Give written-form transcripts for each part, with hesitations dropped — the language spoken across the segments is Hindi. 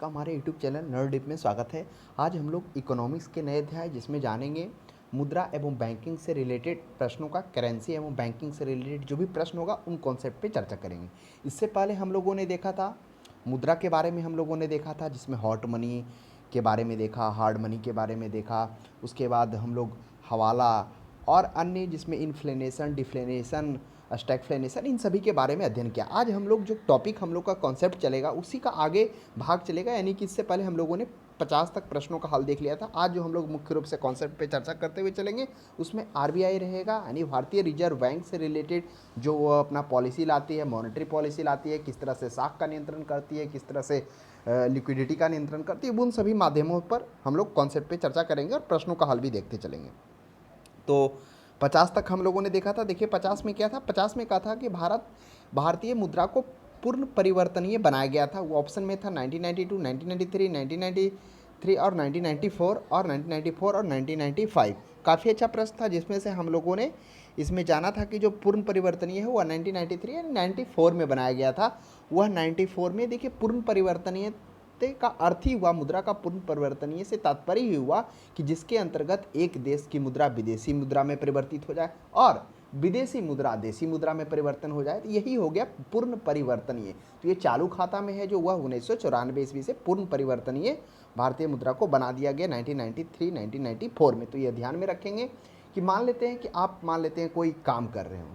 का हमारे यूट्यूब चैनल नर्ड डिप में स्वागत है। आज हम लोग इकोनॉमिक्स के नए अध्याय जिसमें जानेंगे मुद्रा एवं बैंकिंग से रिलेटेड प्रश्नों का करेंसी एवं बैंकिंग से रिलेटेड जो भी प्रश्न होगा उन कॉन्सेप्ट पे चर्चा करेंगे। इससे पहले हम लोगों ने देखा था मुद्रा के बारे में, हम लोगों ने देखा था जिसमें हॉट मनी के बारे में देखा, हार्ड मनी के बारे में देखा। उसके बाद हम लोग हवाला और अन्य जिसमें इन्फ्लेशन, डिफ्लेशन, स्टैगफ्लेशन, इन सभी के बारे में अध्ययन किया। आज हम लोग जो टॉपिक हम लोग का कॉन्सेप्ट चलेगा उसी का आगे भाग चलेगा, यानी कि इससे पहले हम लोगों ने 50 तक प्रश्नों का हल देख लिया था। आज जो हम लोग मुख्य रूप से कॉन्सेप्ट पे चर्चा करते हुए चलेंगे उसमें आरबीआई रहेगा, यानी भारतीय रिजर्व बैंक से रिलेटेड जो वो अपना पॉलिसी लाती है, मॉनेटरी पॉलिसी लाती है, किस तरह से साख का नियंत्रण करती है, किस तरह से लिक्विडिटी का नियंत्रण करती है, उन सभी माध्यमों पर हम लोग कॉन्सेप्ट पे चर्चा करेंगे और प्रश्नों का हल भी देखते चलेंगे। तो 50 तक हम लोगों ने देखा था। देखिए 50 में क्या था, 50 में कहा था कि भारतीय मुद्रा को पूर्ण परिवर्तनीय बनाया गया था। वो ऑप्शन में था 1992, 1993, 1993 और 1994 और 1994 और 1995। काफ़ी अच्छा प्रश्न था जिसमें से हम लोगों ने इसमें जाना था कि जो पूर्ण परिवर्तनीय है वह 1993 या 94 में बनाया गया था। वह 94 में, देखिए पूर्ण परिवर्तनीय का अर्थ ही हुआ, मुद्रा का पूर्ण परिवर्तनीय से तात्पर्य ही हुआ कि जिसके अंतर्गत एक देश की मुद्रा विदेशी मुद्रा में परिवर्तित हो जाए और विदेशी मुद्रा देशी मुद्रा में परिवर्तन हो जाए, तो यही हो गया पूर्ण परिवर्तनीय। तो ये चालू खाता में है जो वह 1994 ईस्वी से पूर्ण परिवर्तनीय भारतीय मुद्रा को बना दिया गया 1993 1994 में। तो ये ध्यान में रखेंगे कि मान लेते हैं कि आप कोई काम कर रहे हो,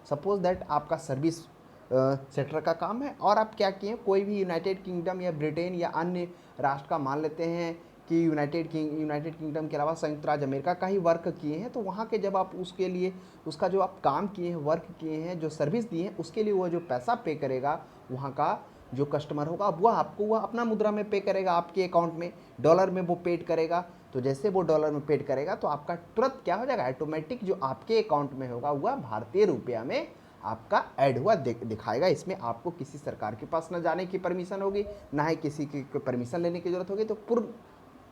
सपोज दैट आपका सर्विस सेक्टर का काम है और आप क्या किए, कोई भी यूनाइटेड किंगडम या ब्रिटेन या अन्य राष्ट्र का, मान लेते हैं कि यूनाइटेड किंगडम के अलावा संयुक्त राज्य अमेरिका का ही वर्क किए हैं, तो वहाँ के जब आप उसके लिए उसका जो आप काम किए हैं, वर्क किए हैं, जो सर्विस दिए हैं, उसके लिए वह जो पैसा पे करेगा वहाँ का जो कस्टमर होगा वह आपको वह अपना मुद्रा में पे करेगा, आपके अकाउंट में डॉलर में वो पेड करेगा। तो जैसे वो डॉलर में पेड करेगा तो आपका तुरंत क्या हो जाएगा, ऑटोमेटिक जो आपके अकाउंट में होगा वह भारतीय रुपया में आपका ऐड हुआ दिखाएगा। इसमें आपको किसी सरकार के पास न जाने की परमिशन होगी, ना ही किसी की परमिशन लेने की जरूरत होगी, तो पूर्ण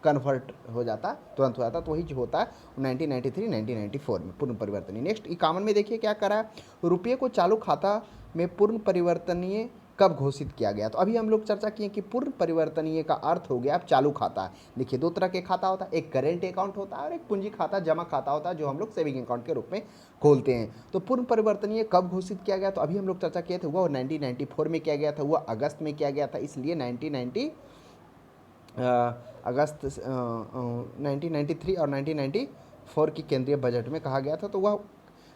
कन्वर्ट हो जाता, तुरंत हो जाता। तो वही जो होता है 1993 1994 में पूर्ण परिवर्तनीय। नेक्स्ट 51 में देखिए क्या करा है, रुपये को चालू खाता में पूर्ण परिवर्तनीय कब घोषित किया गया। तो अभी हम लोग चर्चा किए कि पूर्ण परिवर्तनीय का अर्थ हो गया अब चालू खाता। देखिए दो तरह के खाता होता है, एक करेंट अकाउंट होता है और एक पूंजी खाता, जमा खाता होता है जो हम लोग सेविंग अकाउंट के रूप में खोलते हैं। तो पूर्ण परिवर्तनीय कब घोषित किया गया, तो अभी हम लोग चर्चा किए थे वह 1994 में किया गया था, वह अगस्त में किया गया था। इसलिए 1993 और 1994 की केंद्रीय बजट में कहा गया था। तो वह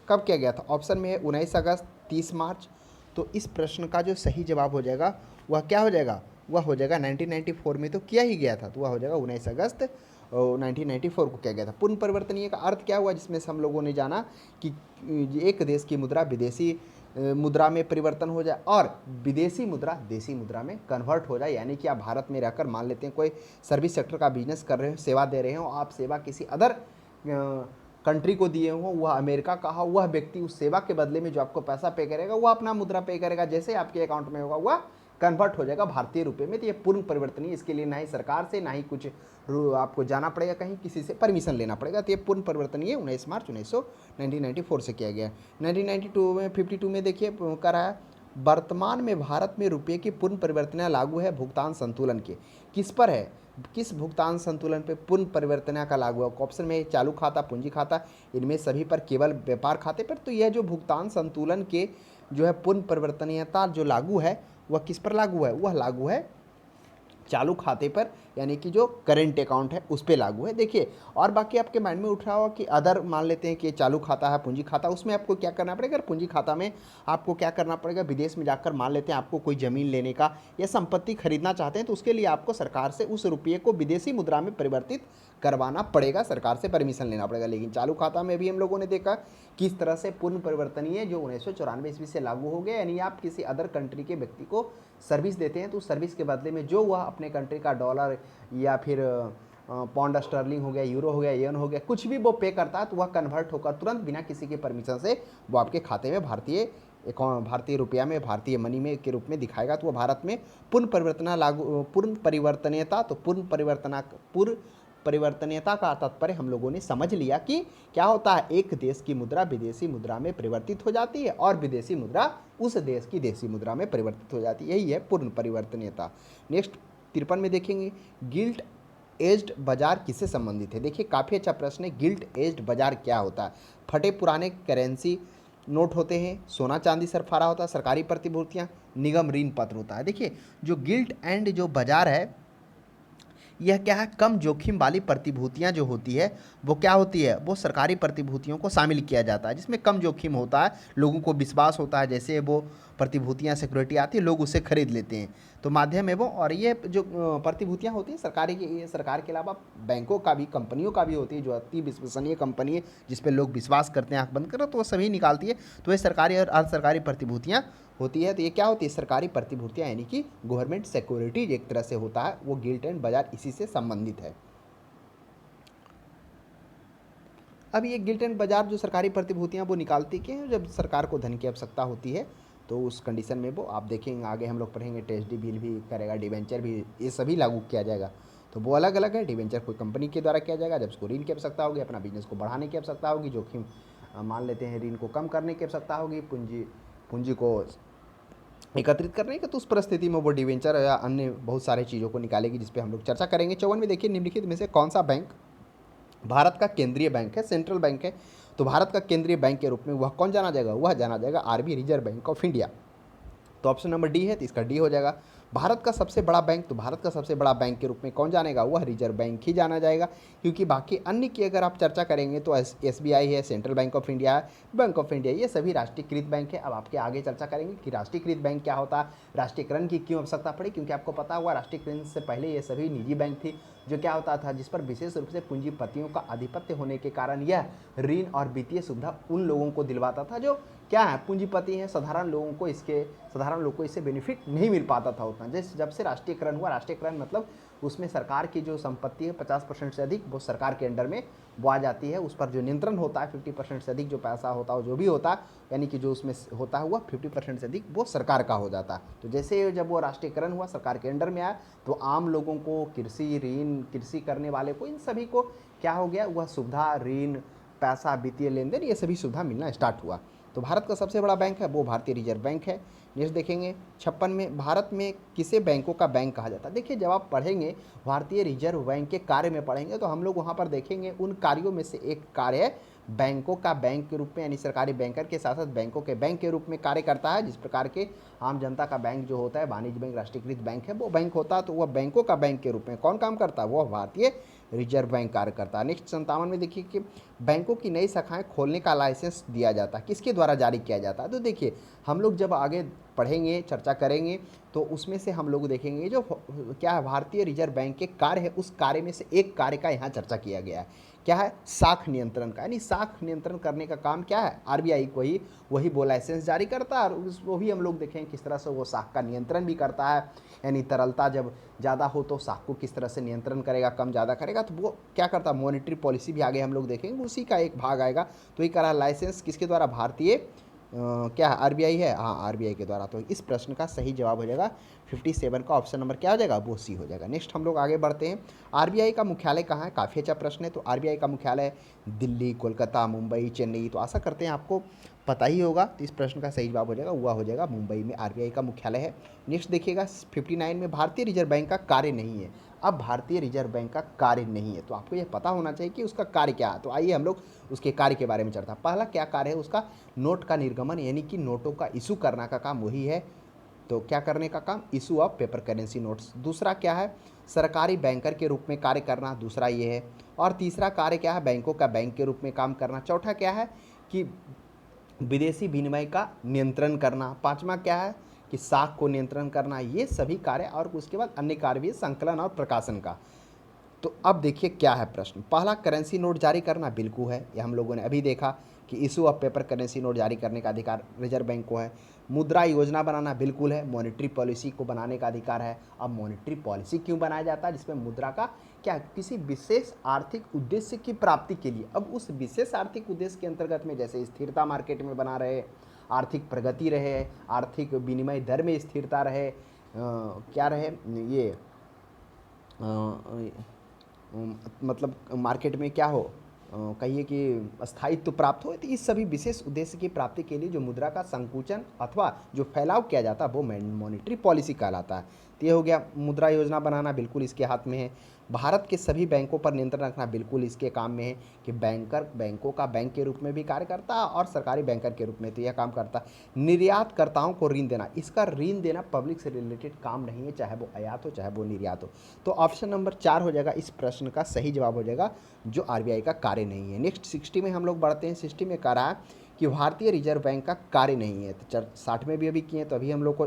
कब किया गया था, ऑप्शन में है 19 अगस्त, 30 मार्च। तो इस प्रश्न का जो सही जवाब हो जाएगा वह क्या हो जाएगा, वह हो जाएगा 1994 में तो किया ही गया था, तो वह हो जाएगा 19 अगस्त 1994 को किया गया था। पूर्ण परिवर्तनीय का अर्थ क्या हुआ, जिसमें से हम लोगों ने जाना कि एक देश की मुद्रा विदेशी मुद्रा में परिवर्तन हो जाए और विदेशी मुद्रा देशी मुद्रा में कन्वर्ट हो जाए। यानी कि आप भारत में रहकर, मान लेते हैं कोई सर्विस सेक्टर का बिजनेस कर रहे हो, सेवा दे रहे हो, आप सेवा किसी अदर कंट्री को दिए हो, वह अमेरिका का हो, वह व्यक्ति उस सेवा के बदले में जो आपको पैसा पे करेगा वह अपना मुद्रा पे करेगा, जैसे आपके अकाउंट में होगा वह कन्वर्ट हो जाएगा भारतीय रुपए में। तो ये पूर्ण परिवर्तनीय, इसके लिए ना ही सरकार से ना ही कुछ आपको जाना पड़ेगा, कहीं किसी से परमिशन लेना पड़ेगा। तो ये पूर्ण परिवर्तनीय 19 मार्च 1994 से किया गया। 1992 में 52 में देखिए करा है, वर्तमान में भारत में रुपये की पूर्ण परिवर्तनीय लागू है भुगतान संतुलन के, किस पर है, किस भुगतान संतुलन पे पूर्ण परिवर्तनीय का लागू है। ऑप्शन में चालू खाता, पूंजी खाता, इनमें सभी पर, केवल व्यापार खाते पर। तो यह जो भुगतान संतुलन के जो है पूर्ण परिवर्तनीयता जो लागू है वह किस पर लागू है, वह लागू है चालू खाते पर, यानी कि जो करेंट अकाउंट है उस पर लागू है। देखिए और बाकी आपके माइंड में उठ रहा होगा कि अदर, मान लेते हैं कि चालू खाता है, पूंजी खाता, उसमें आपको क्या करना पड़ेगा। पूंजी खाता में आपको क्या करना पड़ेगा, विदेश में जाकर, मान लेते हैं आपको कोई ज़मीन लेने का या संपत्ति खरीदना चाहते हैं, तो उसके लिए आपको सरकार से उस रुपये को विदेशी मुद्रा में परिवर्तित करवाना पड़ेगा, सरकार से परमिशन लेना पड़ेगा। लेकिन चालू खाता में भी हम लोगों ने देखा किस तरह से पूर्ण परिवर्तनीय जो 1994 ईस्वी से लागू हो गया, यानी आप किसी अदर कंट्री के व्यक्ति को सर्विस देते हैं तो सर्विस के बदले में जो वह अपने कंट्री का डॉलर या फिर पाउंड स्टर्लिंग हो गया, यूरो हो गया, येन हो गया, कुछ भी वो पे करता है तो वह कन्वर्ट होकर तुरंत बिना किसी के परमिशन से वो आपके खाते में भारतीय रुपया में, भारतीय मनी में के रूप में दिखाएगा। तो वह भारत में पूर्ण परिवर्तनीयता, तो पूर्ण परिवर्तनीयता का तात्पर्य हम लोगों ने समझ लिया कि क्या होता है, एक देश की मुद्रा विदेशी मुद्रा में परिवर्तित हो जाती है और विदेशी मुद्रा उस देश की देशी मुद्रा में परिवर्तित हो जाती है, यही है पूर्ण परिवर्तनीयता। नेक्स्ट 53 में देखेंगे गिल्ट एज्ड बाजार किससे संबंधित है। देखिए काफ़ी अच्छा प्रश्न है, गिल्ट एज्ड बाजार क्या होता है। फटे पुराने करेंसी नोट होते हैं, सोना चांदी सरफराज होता है, सरकारी प्रतिभूतियाँ, निगम ऋण पत्र होता है। देखिए जो गिल्ट एंड जो बाजार है यह क्या है, कम जोखिम वाली प्रतिभूतियां जो होती है वो क्या होती है, वो सरकारी प्रतिभूतियों को शामिल किया जाता है जिसमें कम जोखिम होता है, लोगों को विश्वास होता है, जैसे वो प्रतिभूतियां सिक्योरिटी आती है लोग उसे खरीद लेते हैं। तो माध्यम है वो, और ये जो प्रतिभूतियां होती हैं सरकारी की, ये सरकार के अलावा बैंकों का भी, कंपनियों का भी होती है, जो अति विश्वसनीय कंपनी है जिस पर लोग विश्वास करते हैं आंख बंद करो तो वो सभी निकालती है। तो ये सरकारी और अर्ध सरकारी प्रतिभूतियाँ होती है। तो ये क्या होती है, सरकारी प्रतिभूतियाँ यानी कि गवर्नमेंट सिक्योरिटीज एक तरह से होता है, वो गिल्ट एंड बाजार इसी से संबंधित है। अब ये गिल्ट एंड बाजार जो सरकारी प्रतिभूतियाँ वो निकालती क्या है, जब सरकार को धन की आवश्यकता होती है तो उस कंडीशन में वो, आप देखेंगे आगे हम लोग पढ़ेंगे, टेस्ट बिल भी करेगा, डिवेंचर भी, ये सभी लागू किया जाएगा। तो वो अलग अलग है। डिवेंचर कोई कंपनी के द्वारा किया जाएगा जब उसको ऋण की आवश्यकता होगी, अपना बिजनेस को बढ़ाने की आवश्यकता होगी, जोखिम मान लेते हैं ऋण को कम करने की आवश्यकता होगी, पूंजी पूंजी को एकत्रित करने की, तो उस परिस्थिति में वो डिवेंचर या अन्य बहुत सारी चीज़ों को निकालेगी जिस पे हम लोग चर्चा करेंगे। 54 में देखिए निम्नलिखित में से कौन सा बैंक भारत का केंद्रीय बैंक है, सेंट्रल बैंक है। तो भारत का केंद्रीय बैंक के रूप में वह कौन जाना जाएगा, वह जाना जाएगा RBI, reserve bank of India. तो ऑप्शन नंबर डी है, तो इसका डी हो जाएगा। भारत का सबसे बड़ा बैंक, तो भारत का सबसे बड़ा बैंक के रूप में कौन जानेगा, वह रिजर्व बैंक ही जाना जाएगा। क्योंकि बाकी अन्य की अगर आप चर्चा करेंगे तो एसबीआई है, सेंट्रल बैंक ऑफ इंडिया है, बैंक ऑफ इंडिया, ये सभी राष्ट्रीयकृत बैंक है। अब आपके आगे चर्चा करेंगे कि राष्ट्रीयकृत बैंक क्या होता है, राष्ट्रीयकरण की क्यों आवश्यकता पड़ी, क्योंकि आपको पता हुआ राष्ट्रीयकरण से पहले ये सभी निजी बैंक थी, जो क्या होता था, जिस पर विशेष रूप से पूंजीपतियों का आधिपत्य होने के कारण यह ऋण और वित्तीय सुविधा उन लोगों को दिलवाता था जो क्या है, पूंजीपति हैं। साधारण लोगों को इससे बेनिफिट नहीं मिल पाता था उतना। जैसे जब से राष्ट्रीयकरण हुआ, राष्ट्रीयकरण मतलब उसमें सरकार की जो संपत्ति है 50% से अधिक वो सरकार के अंडर में वो आ जाती है, उस पर जो नियंत्रण होता है 50% से अधिक जो पैसा होता है जो भी होता है, यानी कि जो उसमें होता है हुआ 50% से अधिक वो सरकार का हो जाता है। तो जैसे जब वो राष्ट्रीयकरण हुआ, सरकार के अंडर में आया, तो आम लोगों को, कृषि ऋण, कृषि करने वाले को, इन सभी को क्या हो गया, वह सुविधा, ऋण, पैसा, वित्तीय लेन देन, ये सभी सुविधा मिलना स्टार्ट हुआ। तो भारत का सबसे बड़ा बैंक है वो भारतीय रिजर्व बैंक है। नेक्स्ट देखेंगे 56 में, भारत में किसे बैंकों का बैंक कहा जाता है। देखिए जब आप पढ़ेंगे भारतीय रिजर्व बैंक के कार्य में पढ़ेंगे तो हम लोग वहाँ पर देखेंगे उन कार्यों में से एक कार्य है बैंकों का बैंक के रूप में, यानी सरकारी बैंकर के साथ साथ बैंकों के बैंक के रूप में कार्य करता है। जिस प्रकार के आम जनता का बैंक जो होता है, वाणिज्य बैंक, राष्ट्रीयकृत बैंक है, वो बैंक होता है, तो वह बैंकों का बैंक के रूप में कौन काम करता है, वह भारतीय रिजर्व बैंक कार्य करता है। नेक्स्ट 57 में देखिए कि बैंकों की नई शाखाएं खोलने का लाइसेंस दिया जाता है, किसके द्वारा जारी किया जाता है। तो देखिए हम लोग जब आगे पढ़ेंगे, चर्चा करेंगे, तो उसमें से हम लोग देखेंगे जो क्या है भारतीय रिजर्व बैंक के कार्य है, उस कार्य में से एक कार्य का यहाँ चर्चा किया गया है। क्या है, शाख नियंत्रण का, यानी शाख नियंत्रण करने का काम क्या है, आरबीआई को ही, वही वो लाइसेंस जारी करता है, और वो भी हम लोग देखें किस तरह से वो शाख का नियंत्रण भी करता है। यानी तरलता जब ज़्यादा हो तो शाख को किस तरह से नियंत्रण करेगा, कम ज़्यादा करेगा, तो वो क्या करता है, मॉनेटरी पॉलिसी भी आगे हम लोग देखेंगे, उसी का एक भाग आएगा। तो ये करा लाइसेंस किसके द्वारा, भारतीय क्या है, आरबीआई है, हाँ आरबीआई के द्वारा। तो इस प्रश्न का सही जवाब हो जाएगा 57 का ऑप्शन नंबर क्या हो जाएगा, वो सी हो जाएगा। नेक्स्ट हम लोग आगे बढ़ते हैं, आरबीआई का मुख्यालय कहाँ है, काफ़ी अच्छा प्रश्न है। तो आरबीआई का मुख्यालय दिल्ली, कोलकाता, मुंबई, चेन्नई, तो आशा करते हैं आपको पता ही होगा। तो इस प्रश्न का सही जवाब हो जाएगा, हुआ हो जाएगा मुंबई में आरबीआई का मुख्यालय है। नेक्स्ट देखिएगा 59 में, भारतीय रिजर्व बैंक का कार्य नहीं है। अब भारतीय रिजर्व बैंक का कार्य नहीं है तो आपको यह पता होना चाहिए कि उसका कार्य क्या है। तो आइए हम लोग उसके कार्य के बारे में चर्चा। पहला क्या कार्य है उसका, नोट का निर्गमन, यानी कि नोटों का इशू करना का काम वही है। तो क्या करने का काम, issue of paper currency notes. दूसरा क्या है, सरकारी बैंकर के रूप में कार्य करना, दूसरा ये है। और तीसरा कार्य क्या है, बैंकों का बैंक के रूप में काम करना। चौथा क्या है कि विदेशी विनिमय का नियंत्रण करना। पांचवा क्या है कि साख को नियंत्रण करना। ये सभी कार्य, और उसके बाद अन्य कार्य भी, संकलन और प्रकाशन का। तो अब देखिए क्या है प्रश्न, पहला करेंसी नोट जारी करना बिल्कुल है, ये हम लोगों ने अभी देखा कि issue of paper currency note जारी करने का अधिकार रिजर्व बैंक को है। मुद्रा योजना बनाना बिल्कुल है, मॉनेटरी पॉलिसी को बनाने का अधिकार है। अब मॉनेटरी पॉलिसी क्यों बनाया जाता है, जिसमें मुद्रा का क्या, किसी विशेष आर्थिक उद्देश्य की प्राप्ति के लिए। अब उस विशेष आर्थिक उद्देश्य के अंतर्गत में जैसे स्थिरता मार्केट में बना रहे, आर्थिक प्रगति रहे, आर्थिक विनिमय दर में स्थिरता रहे, क्या रहे ये मतलब मार्केट में क्या हो, कहिए कि स्थायित्व प्राप्त हो। तो इस सभी विशेष उद्देश्य की प्राप्ति के लिए जो मुद्रा का संकुचन अथवा जो फैलाव किया जाता है वो मॉनेटरी पॉलिसी कहलाता है। तो ये हो गया। मुद्रा योजना बनाना बिल्कुल इसके हाथ में है। भारत के सभी बैंकों पर नियंत्रण रखना बिल्कुल इसके काम में है कि बैंकर बैंकों का बैंक के रूप में भी कार्य करता है और सरकारी बैंकर के रूप में तो यह काम करता है। निर्यातकर्ताओं को ऋण देना, इसका ऋण देना पब्लिक से रिलेटेड काम नहीं है, चाहे वो आयात हो चाहे वो निर्यात हो। तो ऑप्शन नंबर 4 हो जाएगा इस प्रश्न का सही जवाब हो जाएगा, जो आरबीआई का कार्य नहीं है। नेक्स्ट 60 में हम लोग बढ़ते हैं। 60 में कह रहा है कि भारतीय रिजर्व बैंक का कार्य नहीं है। तो 60 में भी अभी किए, तो अभी हम लोग को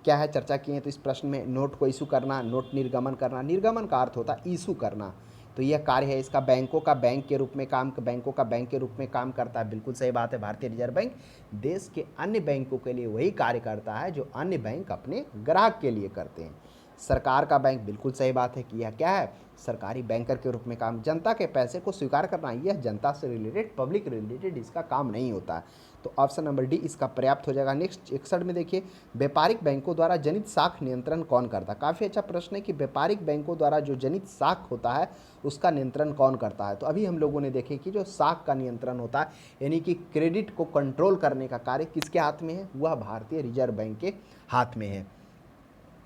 क्या है चर्चा की है। तो इस प्रश्न में नोट को इशू करना, नोट निर्गमन करना, निर्गमन का अर्थ होता है इशू करना, तो यह कार्य है इसका। बैंकों का बैंक के रूप में काम, बैंकों का बैंक के रूप में काम करता है, बिल्कुल सही बात है। भारतीय रिजर्व बैंक देश के अन्य बैंकों के लिए वही कार्य करता है जो अन्य बैंक अपने ग्राहक के लिए करते हैं। सरकार का बैंक, बिल्कुल सही बात है कि यह क्या है, सरकारी बैंकर के रूप में काम। जनता के पैसे को स्वीकार करना, यह जनता से रिलेटेड, पब्लिक रिलेटेड इसका काम नहीं होता है। तो ऑप्शन नंबर डी इसका पर्याप्त हो जाएगा। नेक्स्ट 61 में देखिए, व्यापारिक बैंकों द्वारा जनित साख नियंत्रण कौन करता है। काफ़ी अच्छा प्रश्न है कि व्यापारिक बैंकों द्वारा जो जनित साख होता है उसका नियंत्रण कौन करता है। तो अभी हम लोगों ने देखे कि जो साख का नियंत्रण होता है, यानी कि क्रेडिट को कंट्रोल करने का कार्य किसके हाथ में है, वह भारतीय रिजर्व बैंक के हाथ में है।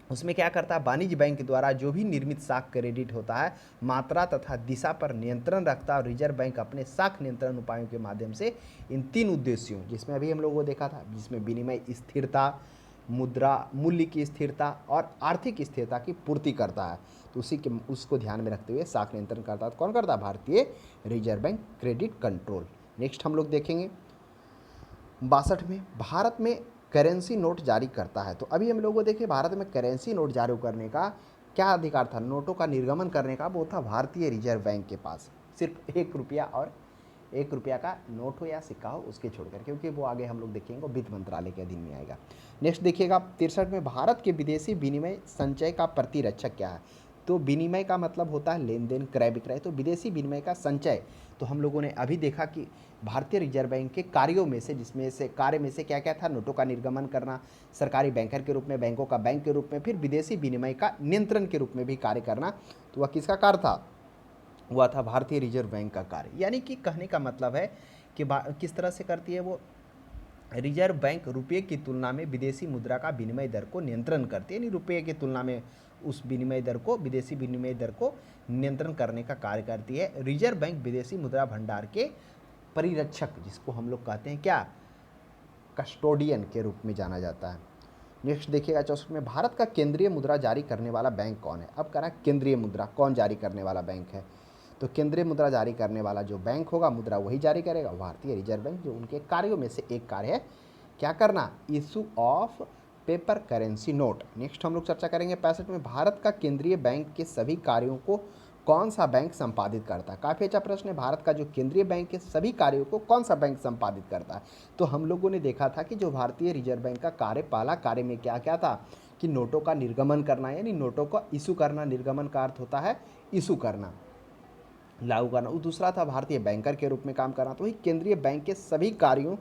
उसमें क्या करता है, वाणिज्य बैंक द्वारा जो भी निर्मित साख क्रेडिट होता है, मात्रा तथा दिशा पर नियंत्रण रखता है। और रिजर्व बैंक अपने साख नियंत्रण उपायों के माध्यम से इन 3 उद्देश्यों, जिसमें अभी हम लोगों को देखा था, जिसमें विनिमय स्थिरता, मुद्रा मूल्य की स्थिरता और आर्थिक स्थिरता की पूर्ति करता है। तो उसको ध्यान में रखते हुए साख नियंत्रण करता है। कौन करता है, भारतीय reserve bank credit control. Next हम लोग देखेंगे 62 में, भारत में करेंसी नोट जारी करता है। तो अभी हम लोगों को देखिए, भारत में करेंसी नोट जारी करने का क्या अधिकार था, नोटों का निर्गमन करने का, वो था भारतीय रिजर्व बैंक के पास। सिर्फ 1 रुपया और 1 रुपया का नोट हो या सिक्का हो उसके छोड़कर, क्योंकि वो आगे हम लोग देखेंगे वित्त मंत्रालय के अधीन में आएगा। नेक्स्ट देखिएगा 63 में, भारत के विदेशी विनिमय संचय का प्रतिरक्षक क्या है। तो विनिमय का मतलब होता है लेन देन, क्रय विक्रय। तो विदेशी विनिमय का संचय, तो हम लोगों ने अभी देखा कि भारतीय रिजर्व बैंक के कार्यों में से, जिसमें से कार्य में से क्या क्या था, नोटों का निर्गमन करना, सरकारी बैंकर के रूप में, बैंकों का बैंक के रूप में, फिर विदेशी विनिमय का नियंत्रण के रूप में भी कार्य करना। तो वह किसका कार्य था, हुआ था भारतीय रिजर्व बैंक का कार्य। यानी कि कहने का मतलब है कि किस तरह से करती है वो, रिजर्व बैंक रुपये की तुलना में विदेशी मुद्रा का विनिमय दर को नियंत्रण करती है, यानी रुपये की तुलना में उस विनिमय दर को, विदेशी विनिमय दर को नियंत्रण करने का कार्य करती है। रिजर्व बैंक विदेशी मुद्रा भंडार के परिरक्षक, जिसको हम लोग कहते हैं क्या, कस्टोडियन के रूप में जाना जाता है। नेक्स्ट देखिएगा 64 में, भारत का केंद्रीय मुद्रा जारी करने वाला बैंक कौन है। अब कह रहा है केंद्रीय मुद्रा कौन जारी करने वाला बैंक है। तो केंद्रीय मुद्रा जारी करने वाला जो बैंक होगा, मुद्रा वही जारी करेगा, भारतीय रिजर्व बैंक। जो उनके कार्यों में से एक कार्य है क्या करना, issue of paper currency note. Next हम लोग चर्चा करेंगे 65 में, भारत का केंद्रीय बैंक के सभी कार्यों को कौन सा बैंक संपादित करता है। काफ़ी अच्छा प्रश्न है, भारत का जो केंद्रीय बैंक के सभी कार्यों को कौन सा बैंक संपादित करता है। तो हम लोगों ने देखा था कि जो भारतीय रिजर्व बैंक का कार्य, पहला कार्य में क्या क्या था कि नोटों का निर्गमन करना, यानी नोटों का इशू करना। निर्गमन का अर्थ होता है इशू करना, लागू करना। दूसरा था भारतीय बैंकर के रूप में काम करना। तो वही केंद्रीय बैंक के सभी कार्यों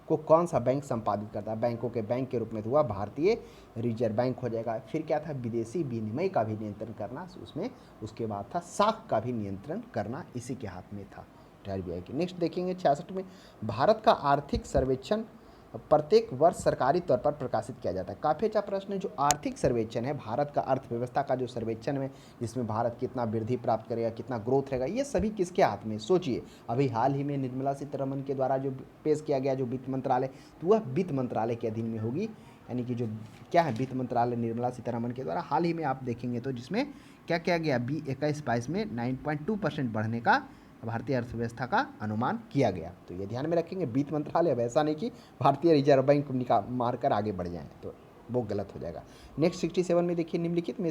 को कौन सा बैंक संपादित करता है, बैंकों के बैंक के रूप में, तो हुआ भारतीय रिजर्व बैंक हो जाएगा। फिर क्या था, विदेशी विनिमय का भी नियंत्रण करना, उसमें उसके बाद था साख का भी नियंत्रण करना, इसी के हाथ में था आरबीआई के। नेक्स्ट देखेंगे 66 में, भारत का आर्थिक सर्वेक्षण प्रत्येक वर्ष सरकारी तौर पर प्रकाशित किया जाता है। काफ़ी अच्छा प्रश्न है। जो आर्थिक सर्वेक्षण है, भारत का अर्थव्यवस्था का जो सर्वेक्षण है, जिसमें भारत कितना वृद्धि प्राप्त करेगा, कितना ग्रोथ रहेगा, ये सभी किसके हाथ में, सोचिए। अभी हाल ही में निर्मला सीतारमण के द्वारा जो पेश किया गया जो वित्त मंत्रालय, तो वह वित्त मंत्रालय के अधीन में होगी। यानी कि जो क्या है, वित्त मंत्रालय निर्मला सीतारमण के द्वारा हाल ही में आप देखेंगे तो जिसमें क्या किया गया, 21-22 में 9.2% बढ़ने का भारतीय अर्थव्यवस्था का अनुमान किया गया। तो ये ध्यान में रखेंगे, वित्त मंत्रालय। अब ऐसा नहीं कि भारतीय रिजर्व बैंक निकाल मारकर आगे बढ़ जाएं, तो वो गलत हो जाएगा। नेक्स्ट 67 में देखिए, निम्नलिखित में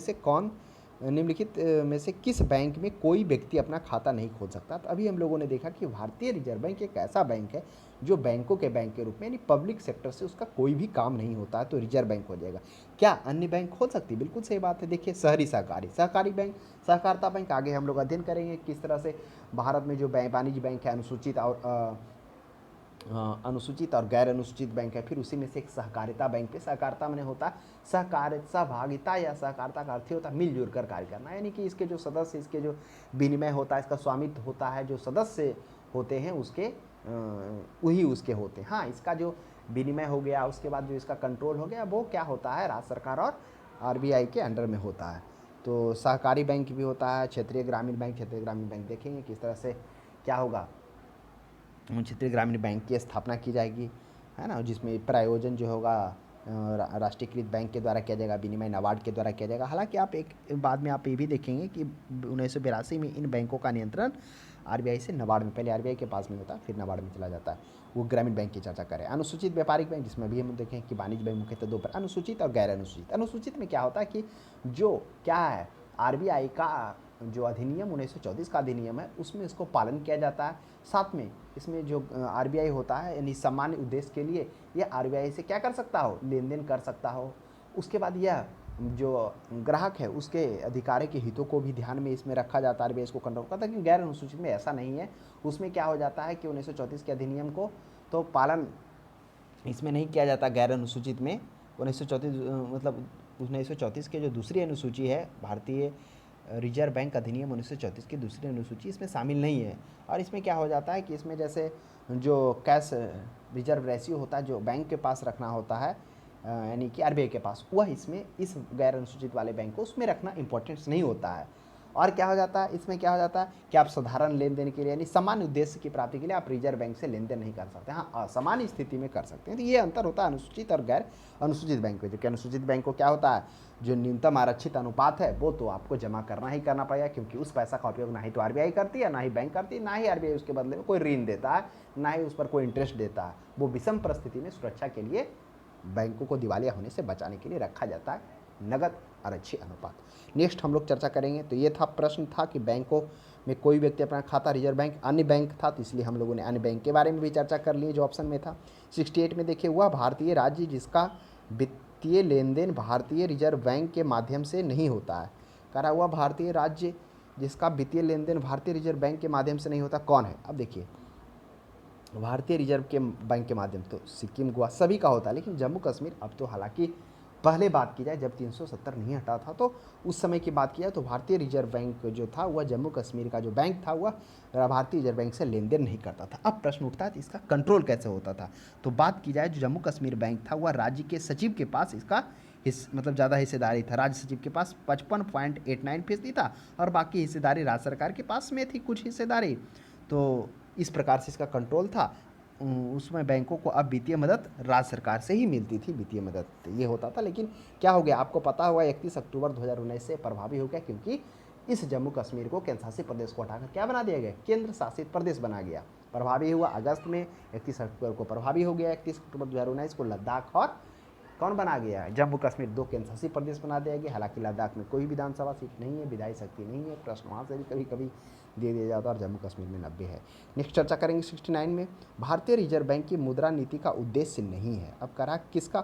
से किस बैंक में कोई व्यक्ति अपना खाता नहीं खोल सकता। तो अभी हम लोगों ने देखा कि भारतीय रिजर्व बैंक एक ऐसा बैंक है जो बैंकों के बैंक के रूप में, यानी पब्लिक सेक्टर से उसका कोई भी काम नहीं होता है, तो रिजर्व बैंक हो जाएगा। क्या अन्य बैंक खोल सकती है, बिल्कुल सही बात है। देखिए शहरी सहकारी बैंक, सहकारिता बैंक, आगे हम लोग अध्ययन करेंगे किस तरह से भारत में जो वाणिज्य बैंक है, अनुसूचित और गैर अनुसूचित बैंक है। फिर उसी में से एक सहकारिता बैंक पे, सहकारिता में होता है सहकारिता, सहभागिता या सहकारिता का अर्थ होता है मिलजुल कर कार्य करना, यानी कि इसके जो सदस्य, इसके जो विनिमय होता है, इसका स्वामित्व होता है, जो सदस्य होते हैं उसके वही उसके होते हैं। हाँ, इसका जो विनिमय हो गया, उसके बाद जो इसका कंट्रोल हो गया, वो क्या होता है, राज्य सरकार और आरबीआई के अंडर में होता है। तो सहकारी बैंक भी होता है, क्षेत्रीय ग्रामीण बैंक देखेंगे किस तरह से क्या होगा, क्षेत्रीय ग्रामीण बैंक की स्थापना की जाएगी, है ना, जिसमें प्रायोजन जो होगा राष्ट्रीयकृत बैंक के द्वारा किया जाएगा, विनिमय नाबार्ड के द्वारा किया जाएगा। हालांकि आप एक बाद में आप ये भी देखेंगे कि 1982 में इन बैंकों का नियंत्रण आरबीआई से नाबार्ड में, पहले आरबीआई के पास में होता है फिर नाबार्ड में चला जाता है। वो ग्रामीण बैंक की चर्चा करें। अनुसूचित व्यापारिक बैंक, जिसमें भी हम देखें कि वाणिज्य बैंक मुख्यतः दो पर, अनुसूचित और गैर अनुसूचित। अनुसूचित में क्या होता है कि जो क्या है, आरबीआई का जो अधिनियम 1934 का अधिनियम है उसमें इसको पालन किया जाता है। साथ में इसमें जो आरबीआई होता है यानी सामान्य उद्देश्य के लिए यह आरबीआई से क्या कर सकता हो, लेन देन कर सकता हो। उसके बाद यह जो ग्राहक है उसके अधिकारों के हितों को भी ध्यान में इसमें रखा जाता है, आरबीआई इसको कंट्रोल करता है। लेकिन गैर अनुसूचित में ऐसा नहीं है। उसमें क्या हो जाता है कि 1934 के अधिनियम को तो पालन इसमें नहीं किया जाता। गैर अनुसूचित में 1934 मतलब 1934 के जो दूसरी अनुसूची है, भारतीय रिजर्व बैंक अधिनियम 1934 की दूसरी अनुसूची इसमें शामिल नहीं है। और इसमें क्या हो जाता है कि इसमें जैसे जो कैश रिजर्व रेशियो होता है जो बैंक के पास रखना होता है, यानी कि आरबीआई के पास, वह इसमें इस गैर अनुसूचित वाले बैंक को उसमें रखना इंपॉर्टेंस नहीं होता है। और क्या हो जाता है, इसमें क्या हो जाता है कि आप साधारण लेन देन के लिए यानी सामान्य उद्देश्य की प्राप्ति के लिए आप रिजर्व बैंक से लेन देन नहीं कर सकते। हाँ, असामान्य स्थिति में कर सकते हैं। तो ये अंतर होता है अनुसूचित और गैर अनुसूचित बैंक में। जो कि अनुसूचित बैंक को क्या होता है, जो न्यूनतम आरक्षित अनुपात है वो तो आपको जमा करना ही करना पड़ेगा, क्योंकि उस पैसा का उपयोग ना ही तो आरबीआई करती है, ना ही बैंक करती है, ना ही आरबीआई उसके बदले में कोई ऋण देता है, ना ही उस पर कोई इंटरेस्ट देता है। वो विषम परिस्थिति में सुरक्षा के लिए बैंकों को दिवालिया होने से बचाने के लिए रखा जाता है नगद आरक्षित अनुपात। नेक्स्ट हम लोग चर्चा करेंगे। तो ये था प्रश्न था कि बैंकों में कोई व्यक्ति अपना खाता, रिजर्व बैंक अन्य बैंक था, तो इसलिए हम लोगों ने अन्य बैंक के बारे में भी चर्चा कर ली जो ऑप्शन में था। 68 में देखिए, हुआ भारतीय राज्य जिसका वित्तीय लेन देन भारतीय रिजर्व बैंक के माध्यम से नहीं होता है। कह रहा हुआ भारतीय राज्य जिसका वित्तीय लेन देन भारतीय रिजर्व बैंक के माध्यम से नहीं होता, कौन है। अब देखिए, भारतीय रिजर्व के बैंक के माध्यम तो सिक्किम, गोवा सभी का होता है, लेकिन जम्मू कश्मीर, अब तो हालांकि पहले बात की जाए जब 370 नहीं हटा था तो उस समय की बात की जाए तो भारतीय रिजर्व बैंक जो था वह जम्मू कश्मीर का जो बैंक था वह भारतीय रिजर्व बैंक से लेन देन नहीं करता था। अब प्रश्न उठता है इसका कंट्रोल कैसे होता था। तो बात की जाए जो जम्मू कश्मीर बैंक था वह राज्य के सचिव के पास इसका मतलब ज़्यादा हिस्सेदारी था। राज्य सचिव के पास 55.89% था और बाकी हिस्सेदारी राज्य सरकार के पास में थी कुछ हिस्सेदारी। तो इस प्रकार से इसका कंट्रोल था। उसमें बैंकों को अब वित्तीय मदद राज्य सरकार से ही मिलती थी, वित्तीय मदद तो ये होता था। लेकिन क्या हो गया, आपको पता होगा 31 अक्टूबर 2019 से प्रभावी हो गया, क्योंकि इस जम्मू कश्मीर को केंद्र शासित प्रदेश को हटाकर क्या बना दिया गया, केंद्र शासित प्रदेश बना गया। प्रभावी हुआ अगस्त में, 31 अक्टूबर को प्रभावी हो गया। 31 अक्टूबर 2019 को लद्दाख और कौन बना गया, जम्मू कश्मीर दो केंद्र शासित प्रदेश बना दिया गया। हालांकि लद्दाख में कोई विधानसभा सीट नहीं है, विधायी शक्ति नहीं है, प्रश्न वहाँ से भी कभी कभी दे दिया जाता है, और जम्मू कश्मीर में 90 है। नेक्स्ट चर्चा करेंगे 69 में, भारतीय रिजर्व बैंक की मुद्रा नीति का उद्देश्य नहीं है। अब करा किसका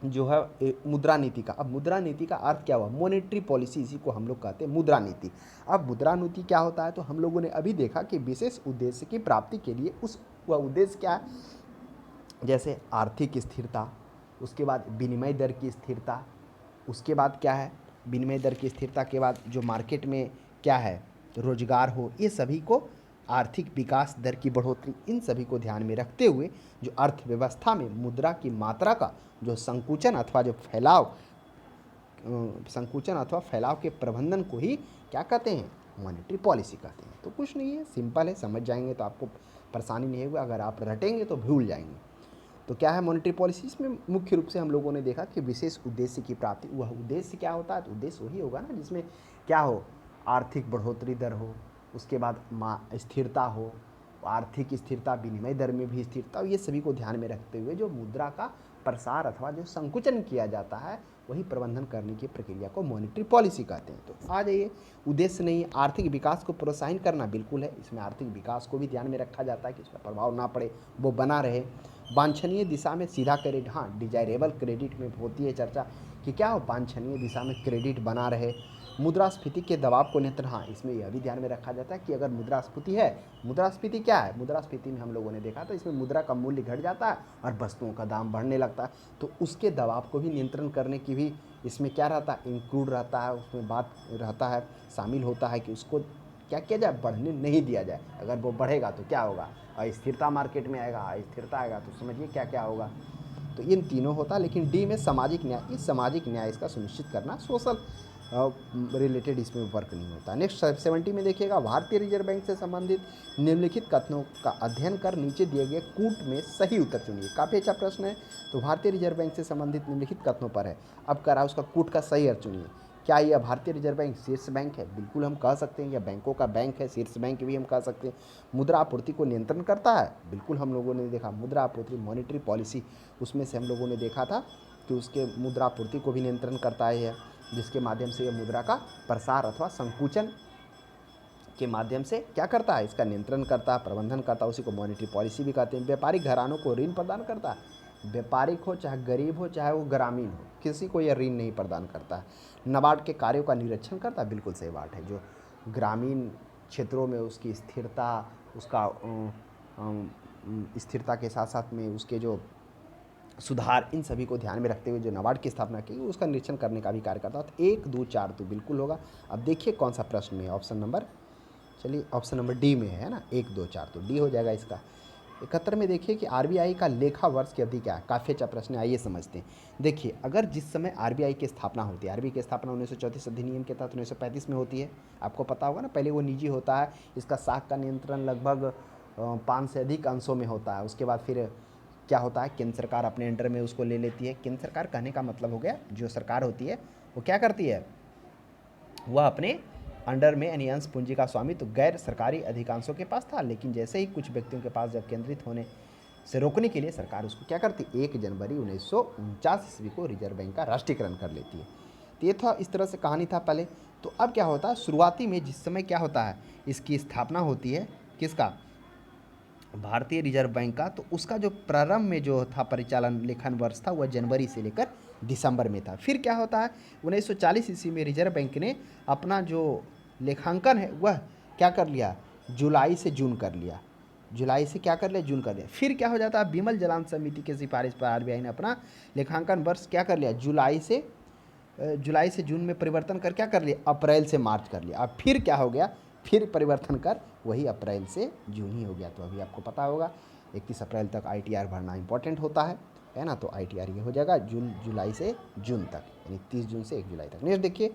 जो है मुद्रा नीति का। अब मुद्रा नीति का अर्थ क्या हुआ, मॉनेटरी पॉलिसी, इसी को हम लोग कहते हैं मुद्रा नीति। अब मुद्रा नीति क्या होता है, तो हम लोगों ने अभी देखा कि विशेष उद्देश्य की प्राप्ति के लिए वह उद्देश्य क्या है, जैसे आर्थिक स्थिरता, उसके बाद विनिमय दर की स्थिरता, उसके बाद क्या है, विनिमय दर की स्थिरता के बाद जो मार्केट में क्या है, रोजगार हो, ये सभी को, आर्थिक विकास दर की बढ़ोतरी, इन सभी को ध्यान में रखते हुए जो अर्थव्यवस्था में मुद्रा की मात्रा का जो संकुचन अथवा फैलाव के प्रबंधन को ही क्या कहते हैं, मॉनेटरी पॉलिसी कहते हैं। तो कुछ नहीं है, सिंपल है, समझ जाएंगे तो आपको परेशानी नहीं होगी, अगर आप रटेंगे तो भूल जाएंगे। तो क्या है मॉनेटरी पॉलिसी, इसमें मुख्य रूप से हम लोगों ने देखा कि विशेष उद्देश्य की प्राप्ति। वह उद्देश्य क्या होता है, तो उद्देश्य वही होगा ना जिसमें क्या हो, आर्थिक बढ़ोतरी दर हो, उसके बाद स्थिरता हो, आर्थिक स्थिरता, विनिमय दर में भी स्थिरता, ये सभी को ध्यान में रखते हुए जो मुद्रा का प्रसार अथवा जो संकुचन किया जाता है वही प्रबंधन करने की प्रक्रिया को मॉनेटरी पॉलिसी कहते हैं। तो आ जाइए, उद्देश्य नहीं, आर्थिक विकास को प्रोत्साहित करना बिल्कुल है, इसमें आर्थिक विकास को भी ध्यान में रखा जाता है कि उसका प्रभाव ना पड़े, वो बना रहे। वांछनीय दिशा में सीधा क्रेडिट, हाँ डिजायरेबल क्रेडिट में होती है चर्चा कि क्या हो, वांछनीय दिशा में क्रेडिट बना रहे। मुद्रास्फीति के दबाव को नियंत्रण, हाँ इसमें यह भी ध्यान में रखा जाता है कि अगर मुद्रास्फीति है, मुद्रास्फीति क्या है, मुद्रास्फीति में हम लोगों ने देखा तो इसमें मुद्रा का मूल्य घट जाता है और वस्तुओं का दाम बढ़ने लगता है, तो उसके दबाव को भी नियंत्रण करने की भी इसमें क्या रहता है, इंक्लूड रहता है, उसमें बात रहता है, शामिल होता है कि उसको क्या किया जाए, बढ़ने नहीं दिया जाए। अगर वो बढ़ेगा तो क्या होगा, अस्थिरता मार्केट में आएगा, अस्थिरता आएगा तो समझिए क्या क्या होगा। तो इन तीनों होता, लेकिन डी में सामाजिक न्याय, इस सामाजिक न्याय इसका सुनिश्चित करना, सोशल रिलेटेड इसमें वर्क नहीं होता। नेक्स्ट 70 में देखिएगा, भारतीय रिजर्व बैंक से संबंधित निम्नलिखित कथनों का अध्ययन कर नीचे दिए गए कूट में सही उत्तर चुनिए। काफ़ी अच्छा प्रश्न है। तो भारतीय रिजर्व बैंक से संबंधित निम्नलिखित कथनों पर है, अब कह रहा है उसका कूट का सही अर्थ चुनिए। क्या यह भारतीय रिजर्व बैंक शीर्ष बैंक है? बिल्कुल हम कह सकते हैं, यह बैंकों का बैंक है, शीर्ष बैंक भी हम कह सकते हैं। मुद्रा आपूर्ति को नियंत्रण करता है, बिल्कुल हम लोगों ने देखा मुद्रा आपूर्ति मॉनेटरी पॉलिसी, उसमें से हम लोगों ने देखा था कि उसके मुद्रा आपूर्ति को भी नियंत्रण करता है, जिसके माध्यम से यह मुद्रा का प्रसार अथवा संकुचन के माध्यम से क्या करता है, इसका नियंत्रण करता है, प्रबंधन करता है, उसी को मॉनेटरी पॉलिसी भी कहते हैं। व्यापारिक घरानों को ऋण प्रदान करता है, व्यापारिक हो चाहे गरीब हो चाहे वो ग्रामीण हो, किसी को यह ऋण नहीं प्रदान करता है। नाबार्ड के कार्यों का निरीक्षण करता है, बिल्कुल सही बात है, जो ग्रामीण क्षेत्रों में उसकी स्थिरता, उसका स्थिरता के साथ साथ में उसके जो सुधार, इन सभी को ध्यान में रखते हुए जो नाबार्ड की स्थापना की, उसका निरीक्षण करने का भी कार्य करता है। तो 1, 2, 4 तो बिल्कुल होगा। अब देखिए कौन सा प्रश्न में, ऑप्शन नंबर डी में है ना, 1, 2, 4 तो डी हो जाएगा इसका। 71 में देखिए कि आरबीआई का लेखा वर्ष की अवधि क्या है। काफ़ी अच्छा प्रश्न है, आइए समझते हैं। देखिए, अगर जिस समय आरबीआई की स्थापना होती है, आरबीआई की स्थापना 1934 अधिनियम के तहत 1935 में होती है, आपको पता होगा ना। पहले वो निजी होता है, इसका शाख का नियंत्रण लगभग 5 से अधिक अंशों में होता है। उसके बाद फिर क्या होता है, केंद्र सरकार अपने अंडर में उसको ले लेती है। केंद्र सरकार कहने का मतलब हो गया, जो सरकार होती है वो क्या करती है, वह अपने अंडर में यानी अंश पूंजी का स्वामित्व गैर सरकारी अधिकांशों के पास था, लेकिन जैसे ही कुछ व्यक्तियों के पास जब केंद्रित होने से रोकने के लिए सरकार उसको क्या करती, 1 जनवरी 1949 ईस्वी को रिजर्व बैंक का राष्ट्रीयकरण कर लेती है। तो ये था, इस तरह से कहानी था पहले। तो अब क्या होता है, शुरुआती में जिस समय क्या होता है, इसकी स्थापना होती है, किसका, भारतीय रिजर्व बैंक का, तो उसका जो प्रारंभ में जो था परिचालन लेखन वर्ष था, वह जनवरी से लेकर दिसंबर में था। फिर क्या होता है, 1940 ईस्वी में रिजर्व बैंक ने अपना जो लेखांकन है वह क्या कर लिया, जुलाई से जून कर लिया, जुलाई से क्या कर लिया, जून कर लिया। फिर क्या हो जाता है, विमल जलान समिति के सिफारिश पर आरबीआई ने अपना लेखांकन वर्ष क्या कर लिया, जुलाई से जून में परिवर्तन कर क्या कर लिया, अप्रैल से मार्च कर लिया। अब फिर क्या हो गया, फिर परिवर्तन कर वही अप्रैल से जून ही हो गया। तो अभी आपको पता होगा 31 अप्रैल तक आईटीआर भरना इंपॉर्टेंट होता है ना। तो आईटीआर ये हो जाएगा जुलाई से जून तक, यानी 30 जून से 1 जुलाई तक। नेक्स्ट देखिए,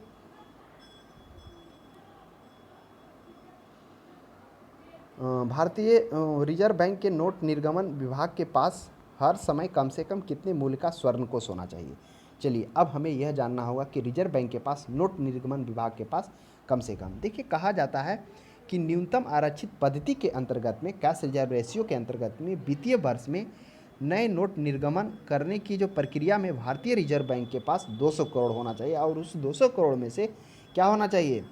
भारतीय रिजर्व बैंक के नोट निर्गमन विभाग के पास हर समय कम से कम कितने मूल्य का स्वर्ण कोष होना चाहिए। चलिए, अब हमें यह जानना होगा कि रिजर्व बैंक के पास, नोट निर्गमन विभाग के पास कम से कम, देखिए कहा जाता है कि न्यूनतम आरक्षित पद्धति के अंतर्गत में, कैश रिजर्व रेशियो के अंतर्गत में, वित्तीय वर्ष में नए नोट निर्गमन करने की जो प्रक्रिया में भारतीय रिजर्व बैंक के पास 200 करोड़ होना चाहिए, और उस 200 करोड़ में से क्या होना चाहिए,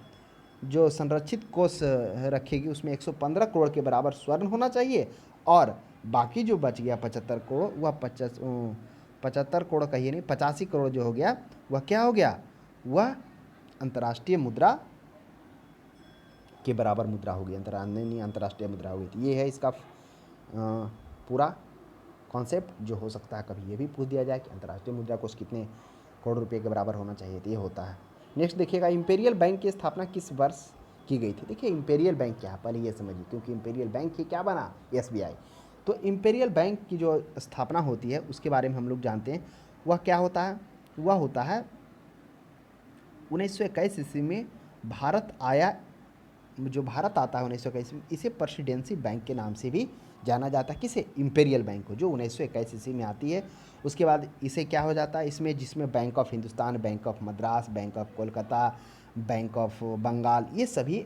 जो संरक्षित कोष रखेगी उसमें 115 करोड़ के बराबर स्वर्ण होना चाहिए, और बाकी जो बच गया 75 करोड़, वह 75 करोड़ कहिए नहीं, 85 करोड़ जो हो गया, वह क्या हो गया, वह अंतर्राष्ट्रीय मुद्रा के बराबर मुद्रा होगी, अंतर्राष्ट्रीय मुद्रा होगी। तो ये है इसका पूरा कॉन्सेप्ट जो हो सकता है। कभी ये भी पूछ दिया जाए कि अंतर्राष्ट्रीय मुद्रा कोष कितने करोड़ रुपए के बराबर होना चाहिए, तो ये होता है। नेक्स्ट देखिएगा, इंपीरियल बैंक की स्थापना किस वर्ष की गई थी। देखिए इंपीरियल बैंक क्या है, पहले ये समझिए, क्योंकि इंपीरियल बैंक ही क्या बना, एसबीआई। तो इंपीरियल बैंक की जो स्थापना होती है उसके बारे में हम लोग जानते हैं, वह क्या होता है, वह होता है 1921 ईस्वी में भारत आया, जो भारत आता है 1921 में, इसे प्रेसिडेंसी बैंक के नाम से भी जाना जाता है। किसे, इंपीरियल बैंक को, जो 1921 ईस्वी में आती है। उसके बाद इसे क्या हो जाता है, इसमें जिसमें bank of Hindustan, bank of Madras, bank of Kolkata, bank of Bengal, ये सभी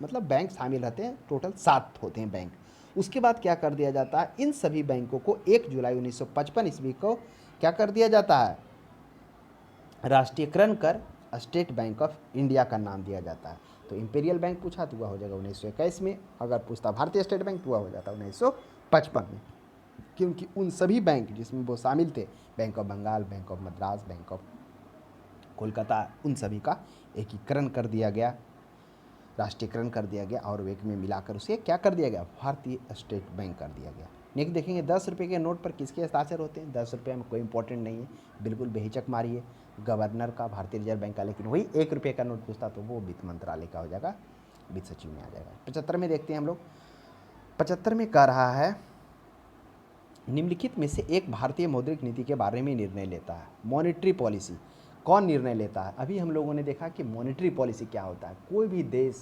मतलब बैंक शामिल रहते हैं। टोटल 7 होते हैं बैंक। उसके बाद क्या कर दिया जाता है, इन सभी बैंकों को 1 जुलाई 1955 ईस्वी को क्या कर दिया जाता है, राष्ट्रीयकरण कर स्टेट बैंक ऑफ इंडिया का नाम दिया जाता है। तो इंपीरियल बैंक पूछा तो वह हो जाएगा 1921 में, अगर पूछता भारतीय स्टेट बैंक तो वह हो जाता 1955 में, क्योंकि उन सभी बैंक जिसमें वो शामिल थे, bank of Bengal, bank of Madras, bank of Kolkata, उन सभी का एकीकरण कर दिया गया, राष्ट्रीयकरण कर दिया गया, और एक में मिलाकर उसे क्या कर दिया गया, भारतीय स्टेट बैंक कर दिया गया। नेक्स्ट देखेंगे, 10 रुपये के नोट पर किसके हस्ताक्षर होते हैं। 10 रुपये में कोई इंपॉर्टेंट नहीं है, बिल्कुल बेहिचक मारिए, गवर्नर का, भारतीय रिजर्व बैंक का। लेकिन वही 1 रुपये का नोट पूछता तो वो वित्त मंत्रालय का हो जाएगा, वित्त सचिव में आ जाएगा। 75 में देखते हैं हम लोग, 75 में कह रहा है निम्नलिखित में से एक भारतीय मौद्रिक नीति के बारे में निर्णय लेता है। मॉनेटरी पॉलिसी कौन निर्णय लेता है? अभी हम लोगों ने देखा कि मॉनेटरी पॉलिसी क्या होता है। कोई भी देश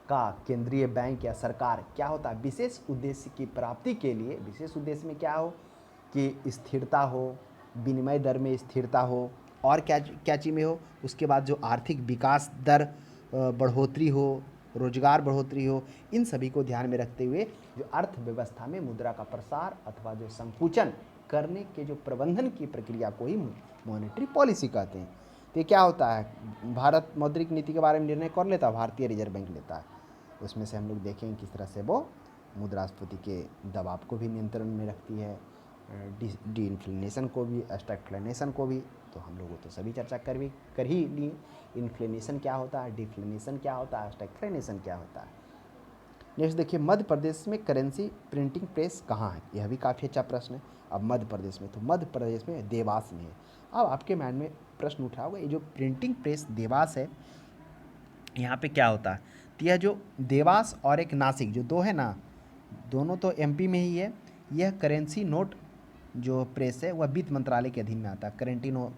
का केंद्रीय बैंक या सरकार क्या होता है, विशेष उद्देश्य की प्राप्ति के लिए, विशेष उद्देश्य में क्या हो कि स्थिरता हो, विनिमय दर में स्थिरता हो, और क्या क्या चीज़ में हो, उसके बाद जो आर्थिक विकास दर बढ़ोतरी हो, रोजगार बढ़ोतरी हो, इन सभी को ध्यान में रखते हुए जो अर्थव्यवस्था में मुद्रा का प्रसार अथवा जो संकुचन करने के जो प्रबंधन की प्रक्रिया को ही मॉनेटरी पॉलिसी कहते हैं। तो ये क्या होता है, भारत मौद्रिक नीति के बारे में निर्णय कौन लेता है? भारतीय रिजर्व बैंक लेता है। उसमें से हम लोग देखेंगे किस तरह से वो मुद्रास्फीति के दबाव को भी नियंत्रण में रखती है, डी इन्फ्लेशन को भी, स्टैग्फ्लेशन को भी। तो हम लोगों तो सभी चर्चा कर ही लिए। इन्फ्लेशन क्या होता है, डिफ्लेशन क्या होता है, स्टैग्फ्लेशन क्या होता है। नेक्स्ट देखिए, मध्य प्रदेश में करेंसी प्रिंटिंग प्रेस कहाँ है? यह भी काफ़ी अच्छा प्रश्न है। अब मध्य प्रदेश में, तो मध्य प्रदेश में देवास में है। अब आपके माइंड में प्रश्न उठा होगा, ये जो प्रिंटिंग प्रेस देवास है, यहाँ पे क्या होता है? तो यह जो देवास और एक नासिक जो दो है ना, दोनों तो एमपी में ही है। यह करेंसी नोट जो प्रेस है वह वित्त मंत्रालय के अधीन में आता है। जो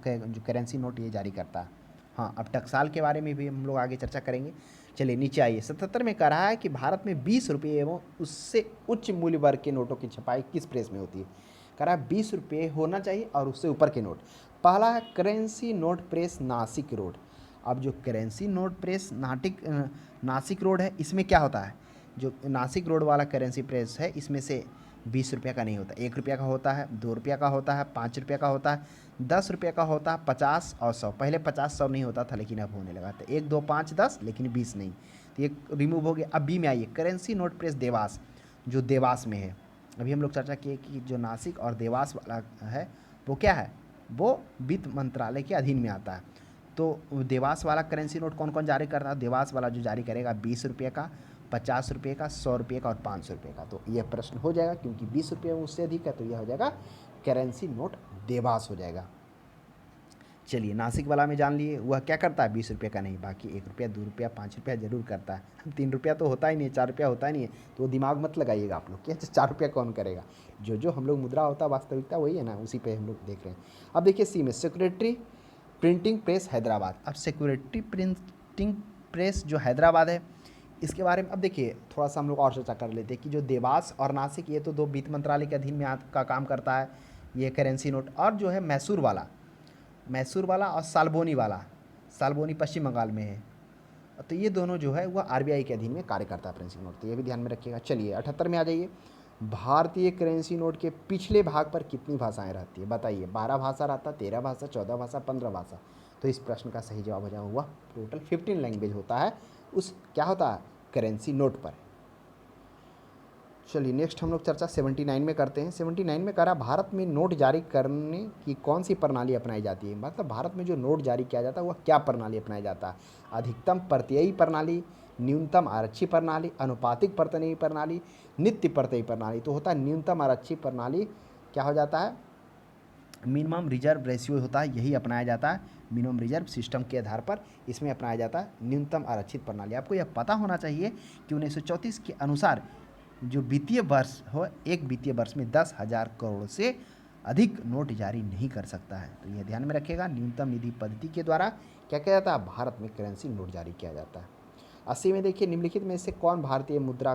करेंसी नोट ये जारी करता है। हाँ, अब टकसाल के बारे में भी हम लोग आगे चर्चा करेंगे। चलिए नीचे आइए। 77 में कह रहा है कि भारत में 20 रुपये एवं उससे उच्च मूल्य वर्ग के नोटों की छपाई किस प्रेस में होती है? कह रहा है 20 रुपये होना चाहिए और उससे ऊपर के नोट। पहला है currency note press Nashik road. अब जो currency note press Nashik road है, इसमें क्या होता है? जो नासिक रोड वाला करेंसी प्रेस है, इसमें से 20 रुपये का नहीं होता, 1 रुपये का होता है, 2 रुपये का होता है, 5 रुपये का होता है, 10 रुपये का होता है, 50 और 100। पहले 50 100 नहीं होता था, लेकिन अब होने लगा था। 1 2 5 10, लेकिन 20 नहीं। तो ये रिमूव हो गया। अब बी में आइए, करेंसी नोट प्रेस देवास, जो देवास में है। अभी हम लोग चर्चा किए कि जो नासिक और देवास वाला है वो क्या है, वो वित्त मंत्रालय के अधीन में आता है। तो देवास वाला करेंसी नोट कौन कौन जारी कर रहा है? देवास वाला जो जारी करेगा 20 रुपये का, 50 रुपये का, 100 रुपये का और 500 रुपये का। तो यह प्रश्न हो जाएगा, क्योंकि 20 रुपये उससे अधिक है तो यह हो जाएगा करेंसी नोट देवास हो जाएगा। चलिए नासिक वाला में जान लिए, वह क्या करता है? 20 रुपये का नहीं, बाकी 1 रुपया, 2 रुपया, 5 रुपया जरूर करता है। 3 रुपया तो होता ही नहीं है, 4 रुपया होता ही नहीं है। तो दिमाग मत लगाइएगा आप लोग कि 4 रुपया कौन करेगा। जो हम लोग मुद्रा होता है, वास्तविकता वही है ना, उसी पे हम लोग देख रहे हैं। अब देखिए सी में, सेक्रेटरी प्रिंटिंग प्रेस हैदराबाद। अब सेक्रेटरी प्रिंटिंग प्रेस जो हैदराबाद है, इसके बारे में अब देखिए थोड़ा सा हम लोग और चर्चा कर लेते हैं कि जो देवास और नासिक, ये तो दो वित्त मंत्रालय के अधीन में का काम करता है, ये करेंसी नोट। और जो है मैसूर वाला और साल्बोनी पश्चिम बंगाल में है। तो ये दोनों जो है वह आरबीआई के अधीन में कार्य करता है करेंसी नोट। तो ये भी ध्यान में रखिएगा। चलिए 78 में आ जाइए। भारतीय करेंसी नोट के पिछले भाग पर कितनी भाषाएं रहती है? बताइए। 12 भाषा रहता, 13 भाषा, 14 भाषा, 15 भाषा। तो इस प्रश्न का सही जवाब हो जाएगा वह टोटल 15 लैंग्वेज होता है उस क्या होता है करेंसी नोट पर। चलिए नेक्स्ट हम लोग चर्चा 79 में करते हैं। 79 में कह रहा भारत में नोट जारी करने की कौन सी प्रणाली अपनाई जाती है? मतलब भारत में जो नोट जारी किया जाता है वह क्या प्रणाली अपनाया जाता है? अधिकतम प्रत्ययी प्रणाली, न्यूनतम आरक्षी प्रणाली, अनुपातिक प्रत्ययी प्रणाली, नित्य प्रत्ययी प्रणाली। तो होता है न्यूनतम आरक्षी प्रणाली, क्या हो जाता है? मिनिमम रिजर्व रेशियो होता है, यही अपनाया जाता है। मिनिमम रिजर्व सिस्टम के आधार पर इसमें अपनाया जाता है न्यूनतम आरक्षित प्रणाली। आपको यह पता होना चाहिए कि 1934 के अनुसार जो वित्तीय वर्ष हो, एक वित्तीय वर्ष में 10,000 करोड़ से अधिक नोट जारी नहीं कर सकता है। तो यह ध्यान में रखिएगा। न्यूनतम निधि पद्धति के द्वारा क्या किया जाता है? भारत में करेंसी नोट जारी किया जाता है। 80 में देखिए, निम्नलिखित में से कौन भारतीय मुद्रा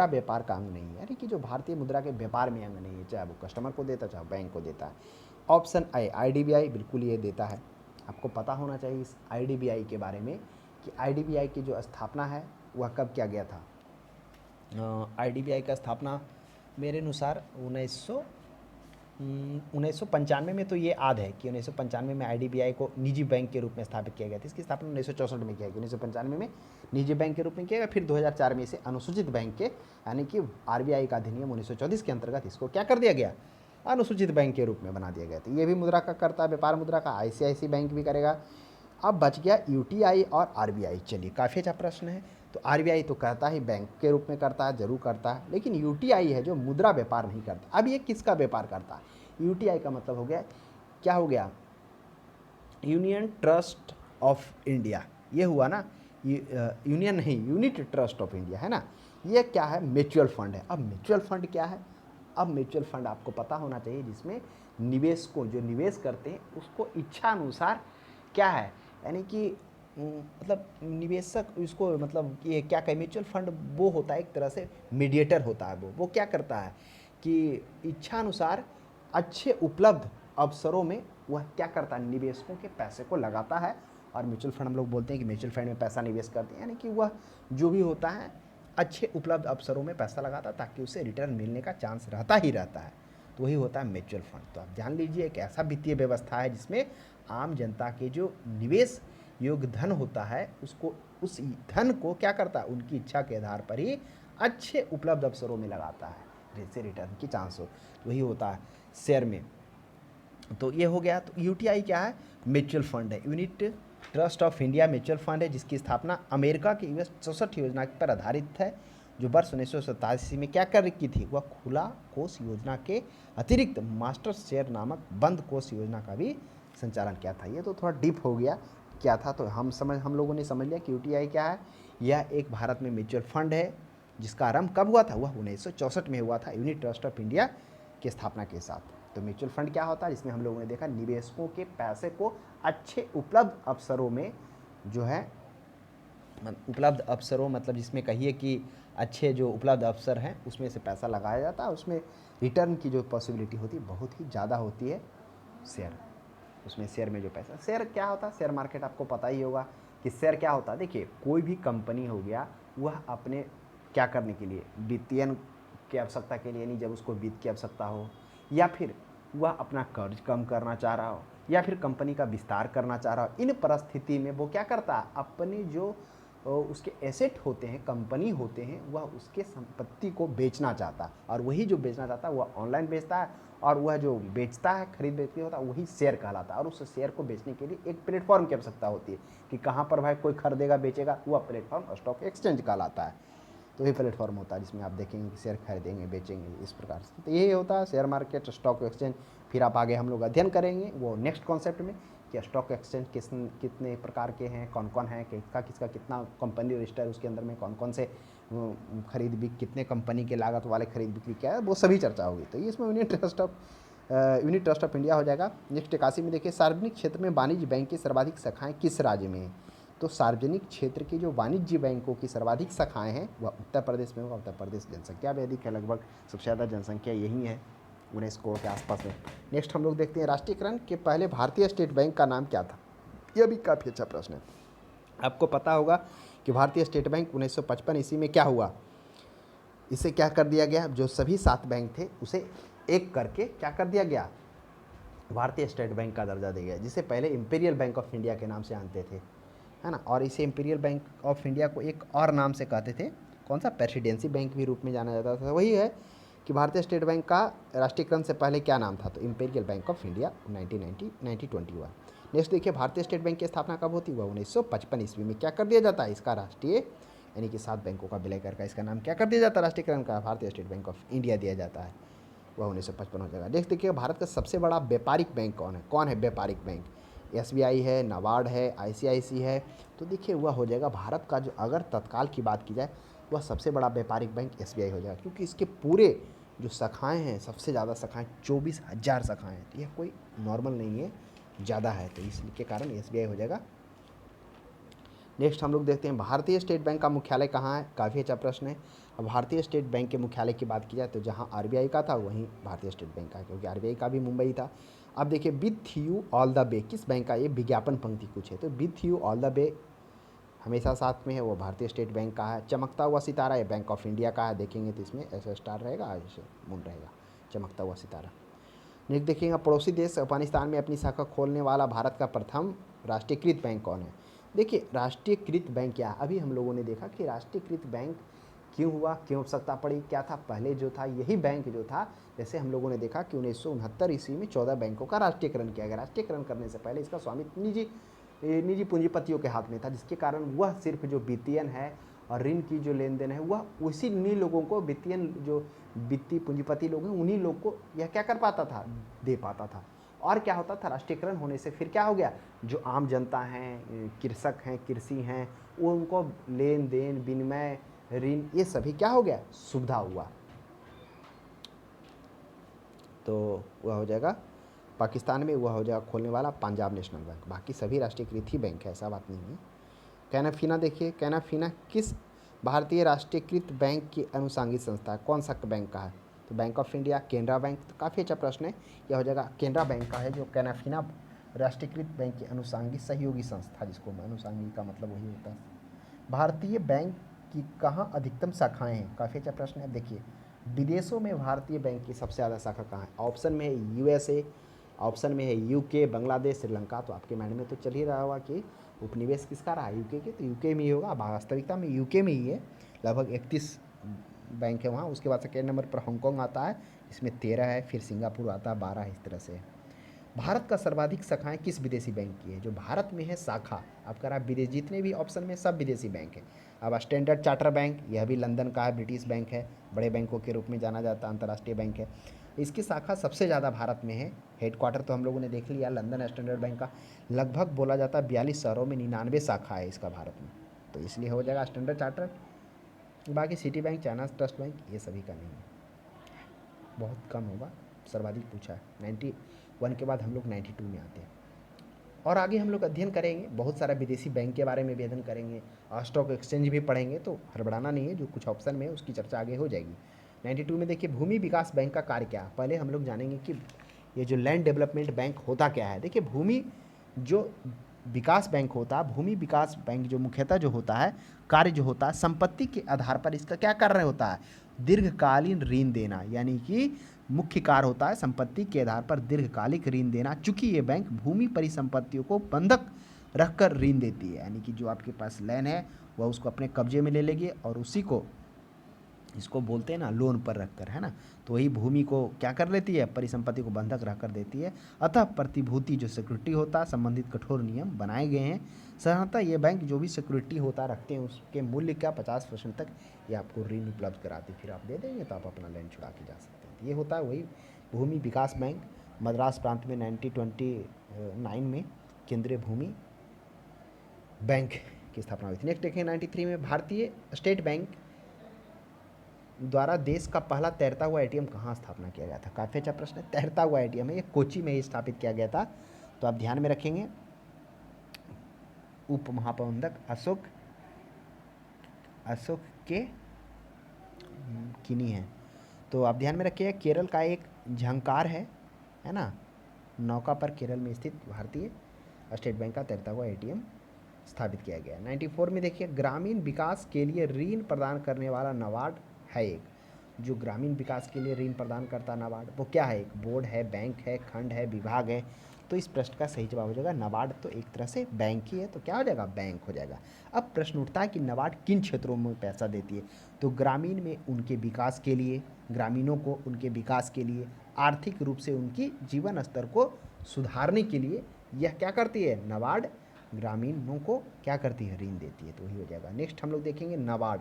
व्यापार का अंग नहीं है? यानी कि जो भारतीय मुद्रा के व्यापार में अंग नहीं है, चाहे वो कस्टमर को देता है चाहे बैंक को देता है। ऑप्शन ए आईडीबीआई, बिल्कुल ये देता है। आपको पता होना चाहिए इस आईडीबीआई के बारे में कि आईडीबीआई की जो स्थापना है वह कब किया गया था। आईडीबीआई का स्थापना मेरे अनुसार 1995 में। तो ये याद है कि 1995 में आईडीबीआई को निजी बैंक के रूप में स्थापित किया गया था। इसकी स्थापना 1964 में किया गया। 1995 में निजी बैंक के रूप में किया गया। फिर 2004 में इसे अनुसूचित बैंक के, यानी कि आरबीआई का अधिनियम 1934 के अंतर्गत इसको क्या कर दिया गया? अनुसूचित बैंक के रूप में बना दिया गया था। ये भी मुद्रा का करता है, व्यापार मुद्रा का। आईसीआईसी बैंक भी करेगा। अब बच गया यूटीआई और आरबीआई। चलिए काफ़ी अच्छा प्रश्न है। तो आरबीआई तो करता ही बैंक के रूप में करता है, जरूर करता है, लेकिन यूटीआई है जो मुद्रा व्यापार नहीं करता। अब ये किसका व्यापार करता है? यूटीआई का मतलब हो गया, क्या हो गया? Union trust of India. ये हुआ ना, यूनियन नहीं, यूनिट ट्रस्ट ऑफ इंडिया है ना। ये क्या है? म्यूचुअल फंड है। अब म्यूचुअल फंड क्या है? अब म्यूचुअल फंड आपको पता होना चाहिए जिसमें निवेशकों जो निवेश करते हैं उसको इच्छा अनुसार क्या है, यानी कि मतलब निवेशक इसको मतलब ये क्या कहें, म्यूचुअल फंड वो होता है एक तरह से मीडिएटर होता है, वो क्या करता है कि इच्छा अनुसार अच्छे उपलब्ध अवसरों में वह क्या करता है, निवेशकों के पैसे को लगाता है। और म्यूचुअल फंड हम लोग बोलते हैं कि म्यूचुअल फंड में पैसा निवेश करते हैं, यानी कि वह जो भी होता है अच्छे उपलब्ध अवसरों में पैसा लगाता है ताकि उसे रिटर्न मिलने का चांस रहता ही रहता है, तो वही होता है म्यूचुअल फंड। तो आप जान लीजिए एक ऐसा वित्तीय व्यवस्था है जिसमें आम जनता के जो निवेश योग्य धन होता है उसको, उस धन को क्या करता है, उनकी इच्छा के आधार पर ही अच्छे उपलब्ध अवसरों में लगाता है जिससे रिटर्न की चांस हो, तो वही होता है शेयर में। तो ये हो गया। तो यूटीआई क्या है, म्यूचुअल फंड है, unit trust of India mutual fund है जिसकी स्थापना अमेरिका की US 64 योजना पर आधारित है, जो वर्ष 1987 में क्या कर की थी, वह खुला कोष योजना के अतिरिक्त मास्टर शेयर नामक बंद कोष योजना का भी संचालन किया था। ये तो थोड़ा डीप हो गया क्या था, तो हम लोगों ने समझ लिया कि यूटीआई क्या है। यह एक भारत में म्यूचुअल फंड है जिसका आरंभ कब हुआ था, वह 1964 में हुआ था यूनिट ट्रस्ट ऑफ इंडिया की स्थापना के साथ। तो म्यूचुअल फंड क्या होता है, जिसमें हम लोगों ने देखा निवेशकों के पैसे को अच्छे उपलब्ध अवसरों में जो है, उपलब्ध अवसरों मतलब जिसमें कहिए कि अच्छे जो उपलब्ध अवसर हैं उसमें से पैसा लगाया जाता है, उसमें रिटर्न की जो पॉसिबिलिटी होती है बहुत ही ज़्यादा होती है शेयर, उसमें शेयर में जो पैसा, शेयर क्या होता है, शेयर मार्केट आपको पता ही होगा कि शेयर क्या होता है। देखिए कोई भी कंपनी हो गया, वह अपने क्या करने के लिए, वित्तीय की आवश्यकता के लिए, नहीं जब उसको वित्त की आवश्यकता हो, या फिर वह अपना कर्ज कम करना चाह रहा हो, या फिर कंपनी का विस्तार करना चाह रहा हो, इन परिस्थिति में वो क्या करता है, अपने जो उसके एसेट होते हैं, कंपनी होते हैं, वह उसके संपत्ति को बेचना चाहता है, और वही जो बेचना चाहता है वह ऑनलाइन बेचता है, और वह जो बेचता है, खरीद बेचती होता है, वही शेयर कहलाता है। और उस शेयर को बेचने के लिए एक प्लेटफॉर्म की आवश्यकता होती है कि कहाँ पर भाई कोई खरीदेगा बेचेगा, वह प्लेटफॉर्म स्टॉक एक्सचेंज कहलाता है। तो ये प्लेटफॉर्म होता है जिसमें आप देखेंगे कि शेयर खरीदेंगे बेचेंगे इस प्रकार से। तो यही होता है शेयर मार्केट, स्टॉक एक्सचेंज। फिर आप आगे हम लोग अध्ययन करेंगे वो नेक्स्ट कॉन्सेप्ट में कि स्टॉक एक्सचेंज कितने प्रकार के हैं, कौन कौन है, किसका कितना कंपनी रजिस्टर है, उसके अंदर में कौन कौन से खरीद बिक, कितने कंपनी के लागत वाले खरीद बिक्री क्या है, वो सभी चर्चा होगी। तो ये इसमें यूनिट ट्रस्ट ऑफ इंडिया हो जाएगा। नेक्स्ट 81 में देखिए सार्वजनिक क्षेत्र में वाणिज्य बैंक की सर्वाधिक शाखाएं किस राज्य में हैं। तो सार्वजनिक क्षेत्र की जो वाणिज्य बैंकों की सर्वाधिक शाखाएं हैं वह उत्तर प्रदेश में होगा। उत्तर प्रदेश जनसंख्या भी अधिक है, लगभग सबसे ज़्यादा जनसंख्या यही है 19 करोड़ के आसपास में। नेक्स्ट हम लोग देखते हैं राष्ट्रीयकरण के पहले भारतीय स्टेट बैंक का नाम क्या था। यह भी काफ़ी अच्छा प्रश्न है। आपको पता होगा कि भारतीय स्टेट बैंक 1955 ईस्वी में क्या हुआ, इसे क्या कर दिया गया, जो सभी 7 बैंक थे उसे एक करके क्या कर दिया गया, भारतीय स्टेट बैंक का दर्जा दिया गया, जिसे पहले इंपीरियल बैंक ऑफ इंडिया के नाम से जानते थे, है ना। और इसे इंपीरियल बैंक ऑफ इंडिया को एक और नाम से कहते थे, कौन सा, प्रेसिडेंसी बैंक भी रूप में जाना जाता था। वही है कि भारतीय स्टेट बैंक का राष्ट्रीयकरण से पहले क्या नाम था, तो imperial bank of India 1921। Next देखिए भारतीय स्टेट बैंक की स्थापना कब होती है, 1955 ईस्वी में क्या कर दिया जाता है, इसका राष्ट्रीय यानी कि 7 बैंकों का विलय करके इसका नाम क्या कर दिया जाता है, राष्ट्रीयकरण का भारतीय स्टेट बैंक ऑफ इंडिया दिया जाता है, वह 1955 हो जाएगा। नेक्स्ट देखिए भारत का सबसे बड़ा व्यापारिक बैंक कौन है व्यापारिक बैंक, SBI है, नाबार्ड है, ICICI है। तो देखिए वह हो जाएगा भारत का जो, अगर तत्काल की बात की जाए, वह सबसे बड़ा व्यापारिक बैंक SBI हो जाएगा, क्योंकि इसके पूरे जो शाखाएं हैं, सबसे ज़्यादा शाखाएं 24,000 शाखाएं हैं। तो यह कोई नॉर्मल नहीं है, ज़्यादा है, तो इसके कारण SBI हो जाएगा। नेक्स्ट हम लोग देखते हैं भारतीय स्टेट बैंक का मुख्यालय कहाँ है, काफ़ी अच्छा प्रश्न है। अब भारतीय स्टेट बैंक के मुख्यालय की बात की जाए तो जहाँ RBI का था वहीं भारतीय स्टेट बैंक का, क्योंकि RBI का भी मुंबई था। अब देखिए with you all the way किस बैंक का, ये विज्ञापन पंक्ति कुछ है, तो with you all the way हमेशा साथ में है, वो भारतीय स्टेट बैंक का है। चमकता हुआ सितारा ये बैंक ऑफ इंडिया का है, देखेंगे तो इसमें ऐसा स्टार रहेगा, ऐसे मून रहेगा, चमकता हुआ सितारा। नेक्स्ट देखिएगा पड़ोसी देश अफगानिस्तान में अपनी शाखा खोलने वाला भारत का प्रथम राष्ट्रीयकृत बैंक कौन है। देखिए राष्ट्रीयकृत बैंक क्या है, अभी हम लोगों ने देखा कि राष्ट्रीयकृत बैंक क्यों हुआ, क्यों आवश्यकता पड़ी, क्या था, पहले जो था यही बैंक जो था, जैसे हम लोगों ने देखा कि 1969 ईस्वी में 14 बैंकों का राष्ट्रीयकरण किया गया। राष्ट्रीयकरण करने से पहले इसका स्वामित्व निजी पूंजीपतियों के हाथ में था, जिसके कारण वह सिर्फ जो वित्तीय है और ऋण की जो लेन देन है वह उसी उन्हीं लोगों को, वित्तीय जो वित्तीय पूंजीपति लोग हैं उन्हीं लोग को यह क्या कर पाता था, दे पाता था। और क्या होता था, राष्ट्रीयकरण होने से फिर क्या हो गया, जो आम जनता हैं, कृषक हैं, कृषि हैं, वो उनको लेन देन, विनिमय, ऋण, ये सभी क्या हो गया, सुविधा हुआ। तो वह हो जाएगा पाकिस्तान में, वह हो जाएगा खोलने वाला पंजाब नेशनल बैंक। बाकी सभी राष्ट्रीयकृत ही बैंक है, ऐसा बात नहीं है। कैनाफीना देखिए, कैनाफीना किस भारतीय राष्ट्रीयकृत बैंक की अनुषंगिक संस्था है, कौन सा बैंक का है? तो bank of India, Canara bank. तो काफ़ी अच्छा प्रश्न है, यह हो जाएगा केनरा बैंक का है जो कैनाफीना राष्ट्रीयकृत बैंक की अनुषंगिक सहयोगी संस्था, जिसको अनुषंगिक का मतलब वही होता है। भारतीय बैंक की कहाँ अधिकतम शाखाएं हैं? काफ़ी अच्छा प्रश्न है। देखिए, विदेशों में भारतीय बैंक की सबसे ज़्यादा शाखा कहाँ है? ऑप्शन में है यूएसए, ऑप्शन में है यूके, बांग्लादेश, श्रीलंका। तो आपके माइंड में तो चल ही रहा होगा कि उपनिवेश किसका रहा, यूके के, तो यूके में ही होगा। वास्तविकता में यूके में ही है, लगभग 31 बैंक है वहाँ। उसके बाद सेकेंड नंबर पर हांगकॉन्ग आता है, इसमें 13 है, फिर सिंगापुर आता है 12, इस तरह से। भारत का सर्वाधिक शाखाएं किस विदेशी बैंक की है? जो भारत में है शाखा, अब कह रहा है विदेश, जितने भी ऑप्शन में सब विदेशी बैंक है। अब स्टैंडर्ड चार्टर बैंक, यह भी लंदन का है, ब्रिटिश बैंक है, बड़े बैंकों के रूप में जाना जाता है, अंतर्राष्ट्रीय बैंक है। इसकी शाखा सबसे ज़्यादा भारत में है। हेडक्वार्टर तो हम लोगों ने देख लिया लंदन स्टैंडर्ड बैंक का। लगभग बोला जाता है 42 शहरों में 99 शाखा है इसका भारत में, तो इसलिए हो जाएगा स्टैंडर्ड चार्टर। बाकी city bank, China trust bank, ये सभी का नहीं है, बहुत कम होगा। सर्वाधिक पूछा है 91 के बाद हम लोग 92 में आते हैं। और आगे हम लोग अध्ययन करेंगे, बहुत सारा विदेशी बैंक के बारे में भी अध्ययन करेंगे, स्टॉक एक्सचेंज भी पढ़ेंगे, तो हड़बड़ाना नहीं है, जो कुछ ऑप्शन में है उसकी चर्चा आगे हो जाएगी। 92 में देखिए, भूमि विकास बैंक का कार्य क्या है? पहले हम लोग जानेंगे कि ये जो लैंड डेवलपमेंट बैंक होता क्या है। देखिए, भूमि जो विकास बैंक होता है, भूमि विकास बैंक जो मुख्यतः जो होता है, कार्य जो होता है, संपत्ति के आधार पर इसका क्या कार्य होता है? दीर्घकालीन ऋण देना, यानी कि मुख्य कार्य होता है संपत्ति के आधार पर दीर्घकालिक ऋण देना। चूंकि ये बैंक भूमि परिसंपत्तियों को बंधक रखकर ऋण देती है, यानी कि जो आपके पास लैंड है वह उसको अपने कब्जे में ले लेगी और उसी को, इसको बोलते हैं ना लोन पर रखकर, है ना, तो वही भूमि को क्या कर लेती है, परिसंपत्ति को बंधक रख कर देती है। अतः प्रतिभूति जो सिक्योरिटी होता है, संबंधित कठोर नियम बनाए गए हैं। साधारणतः ये बैंक जो भी सिक्योरिटी होता रखते हैं उसके मूल्य का 50% तक ये आपको ऋण उपलब्ध कराती, फिर आप दे देंगे तो आप अपना लैंड छुड़ा के जा सकते हैं। ये होता है वही भूमि विकास बैंक। मद्रास प्रांत में 1929 में केंद्रीय भूमि बैंक की स्थापना हुई थी। नेक्स्ट देखें, 93 में भारतीय स्टेट बैंक द्वारा देश का पहला तैरता हुआ एटीएम कहाँ स्थापना किया गया था? काफ़ी अच्छा प्रश्न है। तैरता हुआ एटीएम है, ये कोची में ही स्थापित किया गया था, तो आप ध्यान में रखेंगे। उप महाप्रबंधक अशोक के किनी है, तो आप ध्यान में रखिए। केरल का एक झंकार है ना, नौका पर केरल में स्थित भारतीय स्टेट बैंक का तैरता हुआ एटीएम स्थापित किया गया। 94 में देखिए, ग्रामीण विकास के लिए ऋण प्रदान करने वाला नाबार्ड है एक, जो ग्रामीण विकास के लिए ऋण प्रदान करता है नाबार्ड, वो क्या है? एक बोर्ड है, बैंक है, खंड है, विभाग है। तो इस प्रश्न का सही जवाब हो जाएगा नाबार्ड। तो एक तरह से बैंक ही है, तो क्या हो जाएगा? बैंक हो जाएगा। अब प्रश्न उठता है कि नाबार्ड किन क्षेत्रों में पैसा देती है? तो ग्रामीण में उनके विकास के लिए, ग्रामीणों को उनके विकास के लिए, आर्थिक रूप से उनकी जीवन स्तर को सुधारने के लिए यह क्या करती है? नाबार्ड ग्रामीणों को क्या करती है? ऋण देती है, तो वही हो जाएगा। नेक्स्ट हम लोग देखेंगे नाबार्ड।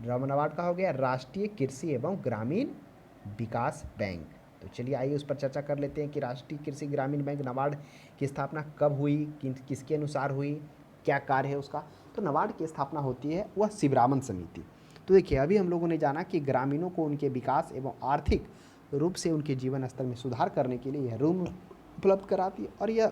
नाबार्ड का हो गया राष्ट्रीय कृषि एवं ग्रामीण विकास बैंक। तो चलिए आइए उस पर चर्चा कर लेते हैं कि राष्ट्रीय कृषि ग्रामीण बैंक नाबार्ड की स्थापना कब हुई, किसके अनुसार हुई, क्या कार्य है उसका? तो नाबार्ड की स्थापना होती है वह शिवरामन समिति। तो देखिए, अभी हम लोगों ने जाना कि ग्रामीणों को उनके विकास एवं आर्थिक रूप से उनके जीवन स्तर में सुधार करने के लिए यह ऋण उपलब्ध कराती है, और यह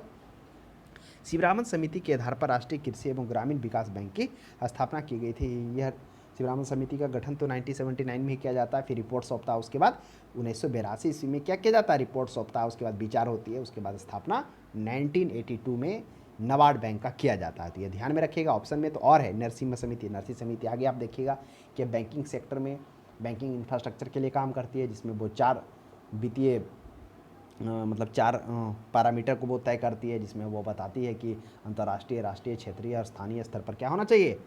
शिवरामन समिति के आधार पर राष्ट्रीय कृषि एवं ग्रामीण विकास बैंक की स्थापना की गई थी। यह शिवरामन समिति का गठन तो 1979 में ही किया जाता है, फिर रिपोर्ट सौंपता है, उसके बाद 1982 ईस्वी में क्या किया जाता है? रिपोर्ट सौंपता है, उसके बाद विचार होती है, उसके बाद स्थापना 1982 में नाबार्ड बैंक का किया जाता है। तो ये ध्यान में रखिएगा। ऑप्शन में तो और है नरसिम्हा समिति, नरसिंह समिति आगे आप देखिएगा कि बैंकिंग सेक्टर में बैंकिंग इंफ्रास्ट्रक्चर के लिए काम करती है, जिसमें वो 4 वित्तीय मतलब 4 पैरामीटर को वो तय करती है, जिसमें वो बताती है कि अंतर्राष्ट्रीय, राष्ट्रीय, क्षेत्रीय और स्थानीय स्तर पर क्या होना चाहिए,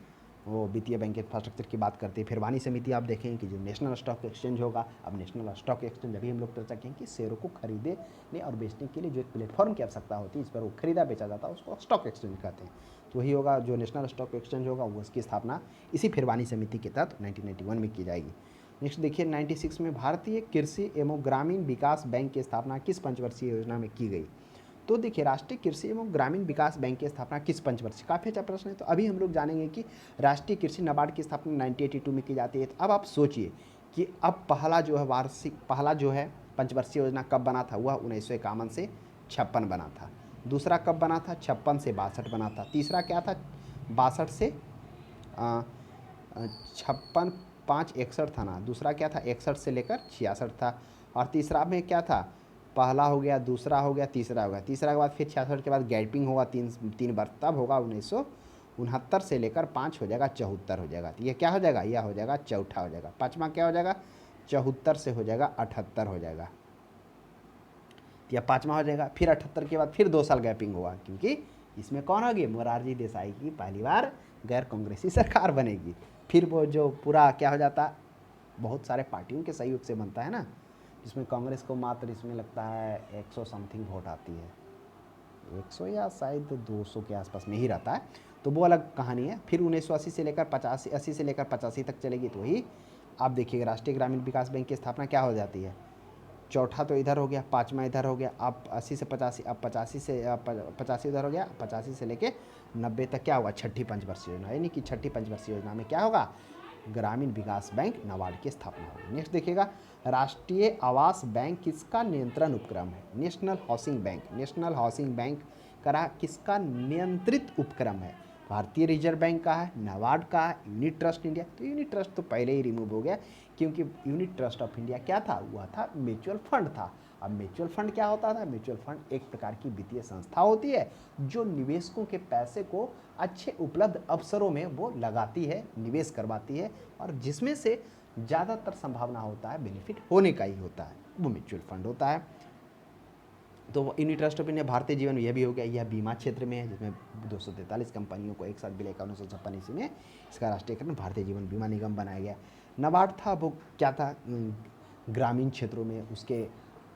वो वित्तीय बैंक इंफ्रास्ट्रक्चर की बात करती है। फिर वाणी समिति आप देखें कि जो नेशनल स्टॉक एक्सचेंज होगा, अब नेशनल स्टॉक एक्सचेंज अभी हम लोग चर्चा करेंगे कि शेयरों को खरीदने और बेचने के लिए जो एक प्लेटफॉर्म की आवश्यकता होती है, इस पर वो खरीदा बेचा जाता है, उसको स्टॉक एक्सचेंज कहते हैं। तो वही होगा, जो नेशनल स्टॉक एक्सचेंज होगा वो उसकी स्थापना इसी फिर वाणी समिति के तहत 1991 में की जाएगी। नेक्स्ट देखिए, 96 में भारतीय कृषि एवं ग्रामीण विकास बैंक की स्थापना किस पंचवर्षीय योजना में की गई? तो देखिए, राष्ट्रीय कृषि एवं ग्रामीण विकास बैंक की स्थापना किस पंचवर्षीय, काफ़ी अच्छा प्रश्न है। तो अभी हम लोग जानेंगे कि राष्ट्रीय कृषि नाबार्ड की स्थापना 1982 में की जाती है। तो अब आप सोचिए कि अब पहला जो है पंचवर्षीय योजना कब बना था? वह 1951 से 56 बना था। दूसरा कब बना था? 56 से 62 बना था। तीसरा क्या था? 62 से 56, 5 61 था ना। दूसरा क्या था? 61 से लेकर 66 था। और तीसरा में क्या था? पहला हो गया, दूसरा हो गया, तीसरा हो गया। तीसरा के बाद फिर 66 के बाद गैपिंग होगा तीन बार, तब होगा 1969 से लेकर 5 हो जाएगा 74 हो जाएगा। तो ये क्या हो जाएगा? यह हो जाएगा चौथा हो जाएगा। पाँचवा क्या हो जाएगा? 74 से हो जाएगा 78 हो जाएगा। यह पाँचवा हो जाएगा। फिर 78 के बाद फिर 2 साल गैपिंग होगा, क्योंकि इसमें कौन होगी? मोरारजी देसाई की पहली बार गैर कांग्रेसी सरकार बनेगी। फिर वो जो पूरा क्या हो जाता, बहुत सारे पार्टियों के सहयोग से बनता है ना, जिसमें कांग्रेस को मात्र इसमें लगता है 100 समथिंग वोट आती है, 100 या शायद 200 के आसपास में ही रहता है। तो वो अलग कहानी है। फिर 1980 से लेकर 85, 80 से लेकर 85 तक चलेगी। तो वही आप देखिएगा, राष्ट्रीय ग्रामीण विकास बैंक की स्थापना क्या हो जाती है? चौथा तो इधर हो गया, पाँचवा इधर हो गया, अब 80 से 85, अब 85 इधर हो गया। 85 से लेके 90 तक क्या होगा? छठी पंचवर्षीय योजना, यानी कि छठी पंचवर्षीय योजना में क्या होगा? ग्रामीण विकास बैंक नाबार्ड की स्थापना होगी। नेक्स्ट देखिएगा, राष्ट्रीय आवास बैंक किसका नियंत्रण उपक्रम है? National housing bank. National housing bank करा किसका नियंत्रित उपक्रम है? भारतीय रिजर्व बैंक का है, नाबार्ड का है, यूनिट ट्रस्ट इंडिया। तो यूनिट ट्रस्ट तो पहले ही रिमूव हो गया, क्योंकि यूनिट ट्रस्ट ऑफ इंडिया क्या था? वह था म्यूचुअल फंड था। अब म्यूचुअल फंड क्या होता था? म्यूचुअल फंड एक प्रकार की वित्तीय संस्था होती है जो निवेशकों के पैसे को अच्छे उपलब्ध अवसरों में वो लगाती है, निवेश करवाती है, और जिसमें से ज़्यादातर संभावना होता है बेनिफिट होने का ही होता है, वो म्यूचुअल फंड होता है। तो unit trust of India Bharatiya Jeevan, यह भी हो गया। यह बीमा क्षेत्र में है, जिसमें 243 कंपनियों को एक साथ विलय का 1956 ईस्वी में इसका राष्ट्रीयकरण भारतीय जीवन बीमा निगम बनाया गया। नाबार्ड था, वो क्या था? ग्रामीण क्षेत्रों में उसके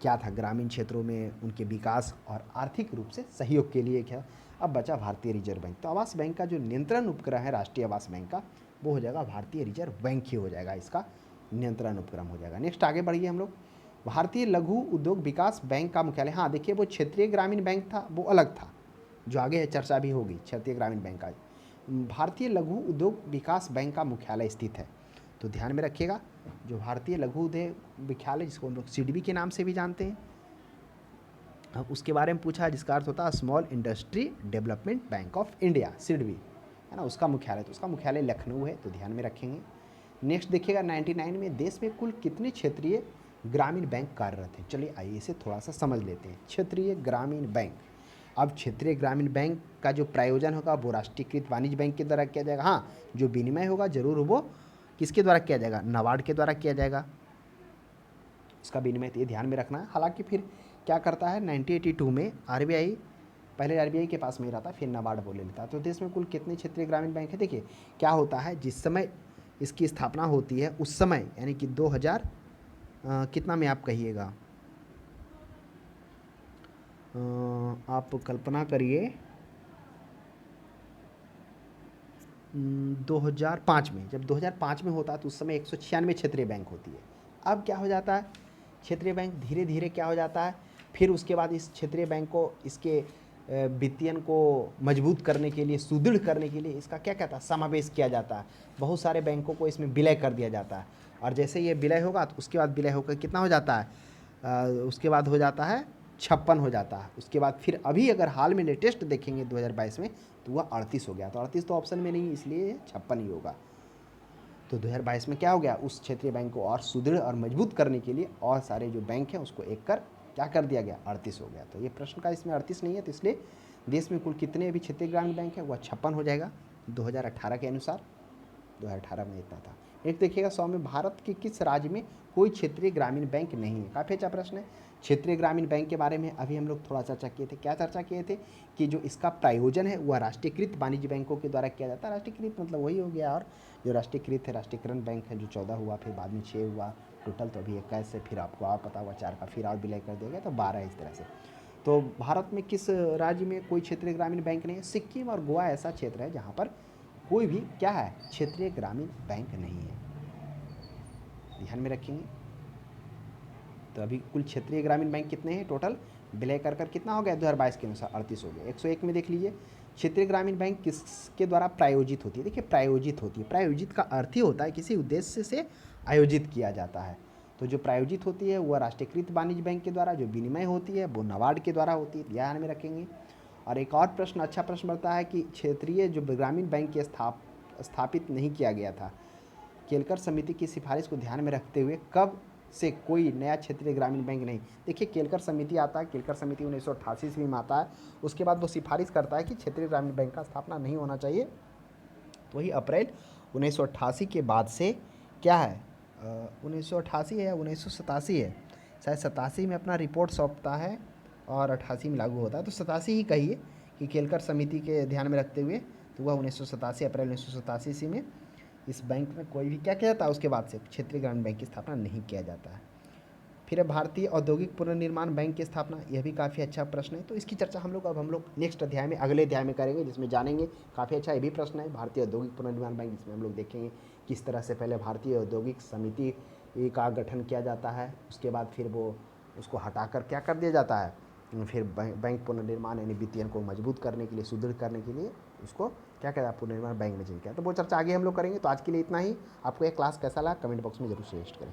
क्या था? ग्रामीण क्षेत्रों में उनके विकास और आर्थिक रूप से सहयोग के लिए क्या। अब बचा भारतीय रिजर्व बैंक। तो आवास बैंक का जो नियंत्रण उपक्रम है राष्ट्रीय आवास बैंक का, वो हो जाएगा भारतीय रिजर्व बैंक ही हो जाएगा, इसका नियंत्रण उपक्रम हो जाएगा। नेक्स्ट आगे बढ़िए हम लोग। भारतीय लघु उद्योग विकास बैंक का मुख्यालय, हाँ देखिए, वो क्षेत्रीय ग्रामीण बैंक था, वो अलग था, जो आगे चर्चा भी होगी क्षेत्रीय ग्रामीण बैंक का। भारतीय लघु उद्योग विकास बैंक का मुख्यालय स्थित है, तो ध्यान में रखिएगा। जो भारतीय लघु उद्योग विख्यालय, जिसको हम लोग सिडबी के नाम से भी जानते हैं, अब उसके बारे में पूछा, जिसका अर्थ होता है small industry development bank of India, SIDBI है ना, उसका मुख्यालय। तो उसका मुख्यालय लखनऊ है, तो ध्यान में रखेंगे। नेक्स्ट देखिएगा, 99 में देश में कुल कितने क्षेत्रीय ग्रामीण बैंक कार्यरत हैं? चलिए आइए इसे थोड़ा सा समझ लेते हैं। क्षेत्रीय ग्रामीण बैंक, अब क्षेत्रीय ग्रामीण बैंक का जो प्रायोजन होगा वो राष्ट्रीयकृत वाणिज्य बैंक के द्वारा किया जाएगा। हाँ, जो विनिमय होगा जरूर वो किसके द्वारा किया जाएगा? नाबार्ड के द्वारा किया जाएगा उसका विनिमय, तो ये ध्यान में रखना है। हालांकि फिर क्या करता है, 1982 में आरबीआई, पहले आरबीआई के पास में ही रहता, फिर नाबार्ड बोले लेता है। तो देश में कुल कितने क्षेत्रीय ग्रामीण बैंक है? देखिए क्या होता है, जिस समय इसकी स्थापना होती है उस समय, यानी कि 2000 कितना में आप कहिएगा, आप कल्पना करिए 2005 में, जब 2005 में होता है तो उस समय 196 क्षेत्रीय बैंक होती है। अब क्या हो जाता है, क्षेत्रीय बैंक धीरे धीरे क्या हो जाता है, फिर उसके बाद इस क्षेत्रीय बैंक को, इसके वित्तीयन को मजबूत करने के लिए, सुदृढ़ करने के लिए इसका क्या कहता है, समावेश किया जाता है। बहुत सारे बैंकों को इसमें विलय कर दिया जाता है, और जैसे ये विलय होगा तो उसके बाद विलय होकर कितना हो जाता है, उसके बाद हो जाता है 56 हो जाता है। उसके बाद फिर अभी अगर हाल में लेटेस्ट देखेंगे 2022 में, तो वह 38 हो गया। तो 38 तो ऑप्शन में नहीं, इसलिए 56 ही होगा। तो 2022 में क्या हो गया, उस क्षेत्रीय बैंक को और सुदृढ़ और मजबूत करने के लिए और सारे जो बैंक हैं उसको एक कर क्या कर दिया गया, 38 हो गया। तो ये प्रश्न का इसमें 38 नहीं है, तो इसलिए देश में कुल कितने अभी क्षेत्रीय ग्रामीण बैंक है, वह 56 हो जाएगा 2018 के अनुसार। 2018 में इतना था। एक देखिएगा, 100 में भारत के किस राज्य में कोई क्षेत्रीय ग्रामीण बैंक नहीं है? काफ़ी अच्छा प्रश्न है। क्षेत्रीय ग्रामीण बैंक के बारे में अभी हम लोग थोड़ा चर्चा किए थे। क्या चर्चा किए थे कि जो इसका प्रायोजन है वह राष्ट्रीयकृत वाणिज्य बैंकों के द्वारा किया जाता है। राष्ट्रीयकृत मतलब वही हो गया, और जो राष्ट्रीयकृत है, राष्ट्रीयकरण बैंक है, जो 14 हुआ, फिर बाद में 6 हुआ टोटल, तो अभी 21 से फिर आपको आप पता हुआ 4 का फिर और विलय कर दिया गया, तो 12 इस तरह से। तो भारत में किस राज्य में कोई क्षेत्रीय ग्रामीण बैंक नहीं है? सिक्किम और गोवा ऐसा क्षेत्र है जहाँ पर कोई भी क्या है, क्षेत्रीय ग्रामीण बैंक नहीं है, ध्यान में रखेंगे। तो अभी कुल क्षेत्रीय ग्रामीण बैंक कितने हैं टोटल, विलय कर कितना हो गया 2022 के अनुसार 38 हो गया। 101 में देख लीजिए, क्षेत्रीय ग्रामीण बैंक किसके द्वारा प्रायोजित होती है? देखिए प्रायोजित होती है, प्रायोजित का अर्थ ही होता है किसी उद्देश्य से आयोजित किया जाता है। तो तो जो प्रायोजित होती है वह राष्ट्रीयकृत वाणिज्य बैंक के द्वारा, जो विनिमय होती है वो नाबार्ड के द्वारा होती है, ध्यान में रखेंगे। और एक और प्रश्न, अच्छा प्रश्न बनता है कि क्षेत्रीय जो ग्रामीण बैंक के स्थापित नहीं किया गया था, केलकर समिति की सिफारिश को ध्यान में रखते हुए कब से कोई नया क्षेत्रीय ग्रामीण बैंक नहीं। देखिए केलकर समिति आता है, केलकर समिति 1988 ईस्वी में आता है, उसके बाद वो सिफारिश करता है कि क्षेत्रीय ग्रामीण बैंक का स्थापना नहीं होना चाहिए। तो वही अप्रैल 1988 के बाद से क्या है, 1988 है या 1987 है, शायद 87 में अपना रिपोर्ट सौंपता है और 88 में लागू होता है, तो 87 ही कहिए कि केलकर समिति के ध्यान में रखते हुए, तो वह 1987 अप्रैल 1987 ईस्वी में इस बैंक में कोई भी क्या किया जाता है, उसके बाद से क्षेत्रीय ग्रामीण बैंक की स्थापना नहीं किया जाता है। फिर है भारतीय औद्योगिक पुनर्निर्माण बैंक की स्थापना, यह भी काफ़ी अच्छा प्रश्न है, तो इसकी चर्चा हम लोग नेक्स्ट अध्याय में, अगले अध्याय में करेंगे, जिसमें जानेंगे। काफ़ी अच्छा ये भी प्रश्न है, भारतीय औद्योगिक पुनर्निर्माण बैंक, जिसमें हम लोग देखेंगे किस तरह से पहले भारतीय औद्योगिक समिति का गठन किया जाता है, उसके बाद फिर वो उसको हटाकर क्या कर दिया जाता है, फिर बैंक पुनर्निर्माण यानी वित्तीय को मजबूत करने के लिए, सुदृढ़ करने के लिए उसको क्या कहता है, पुनर्निर्माण बैंक में चेंज किया। तो वो चर्चा आगे हम लोग करेंगे। तो आज के लिए इतना ही। आपको यह क्लास कैसा लगा कमेंट बॉक्स में जरूर सजेस्ट करें।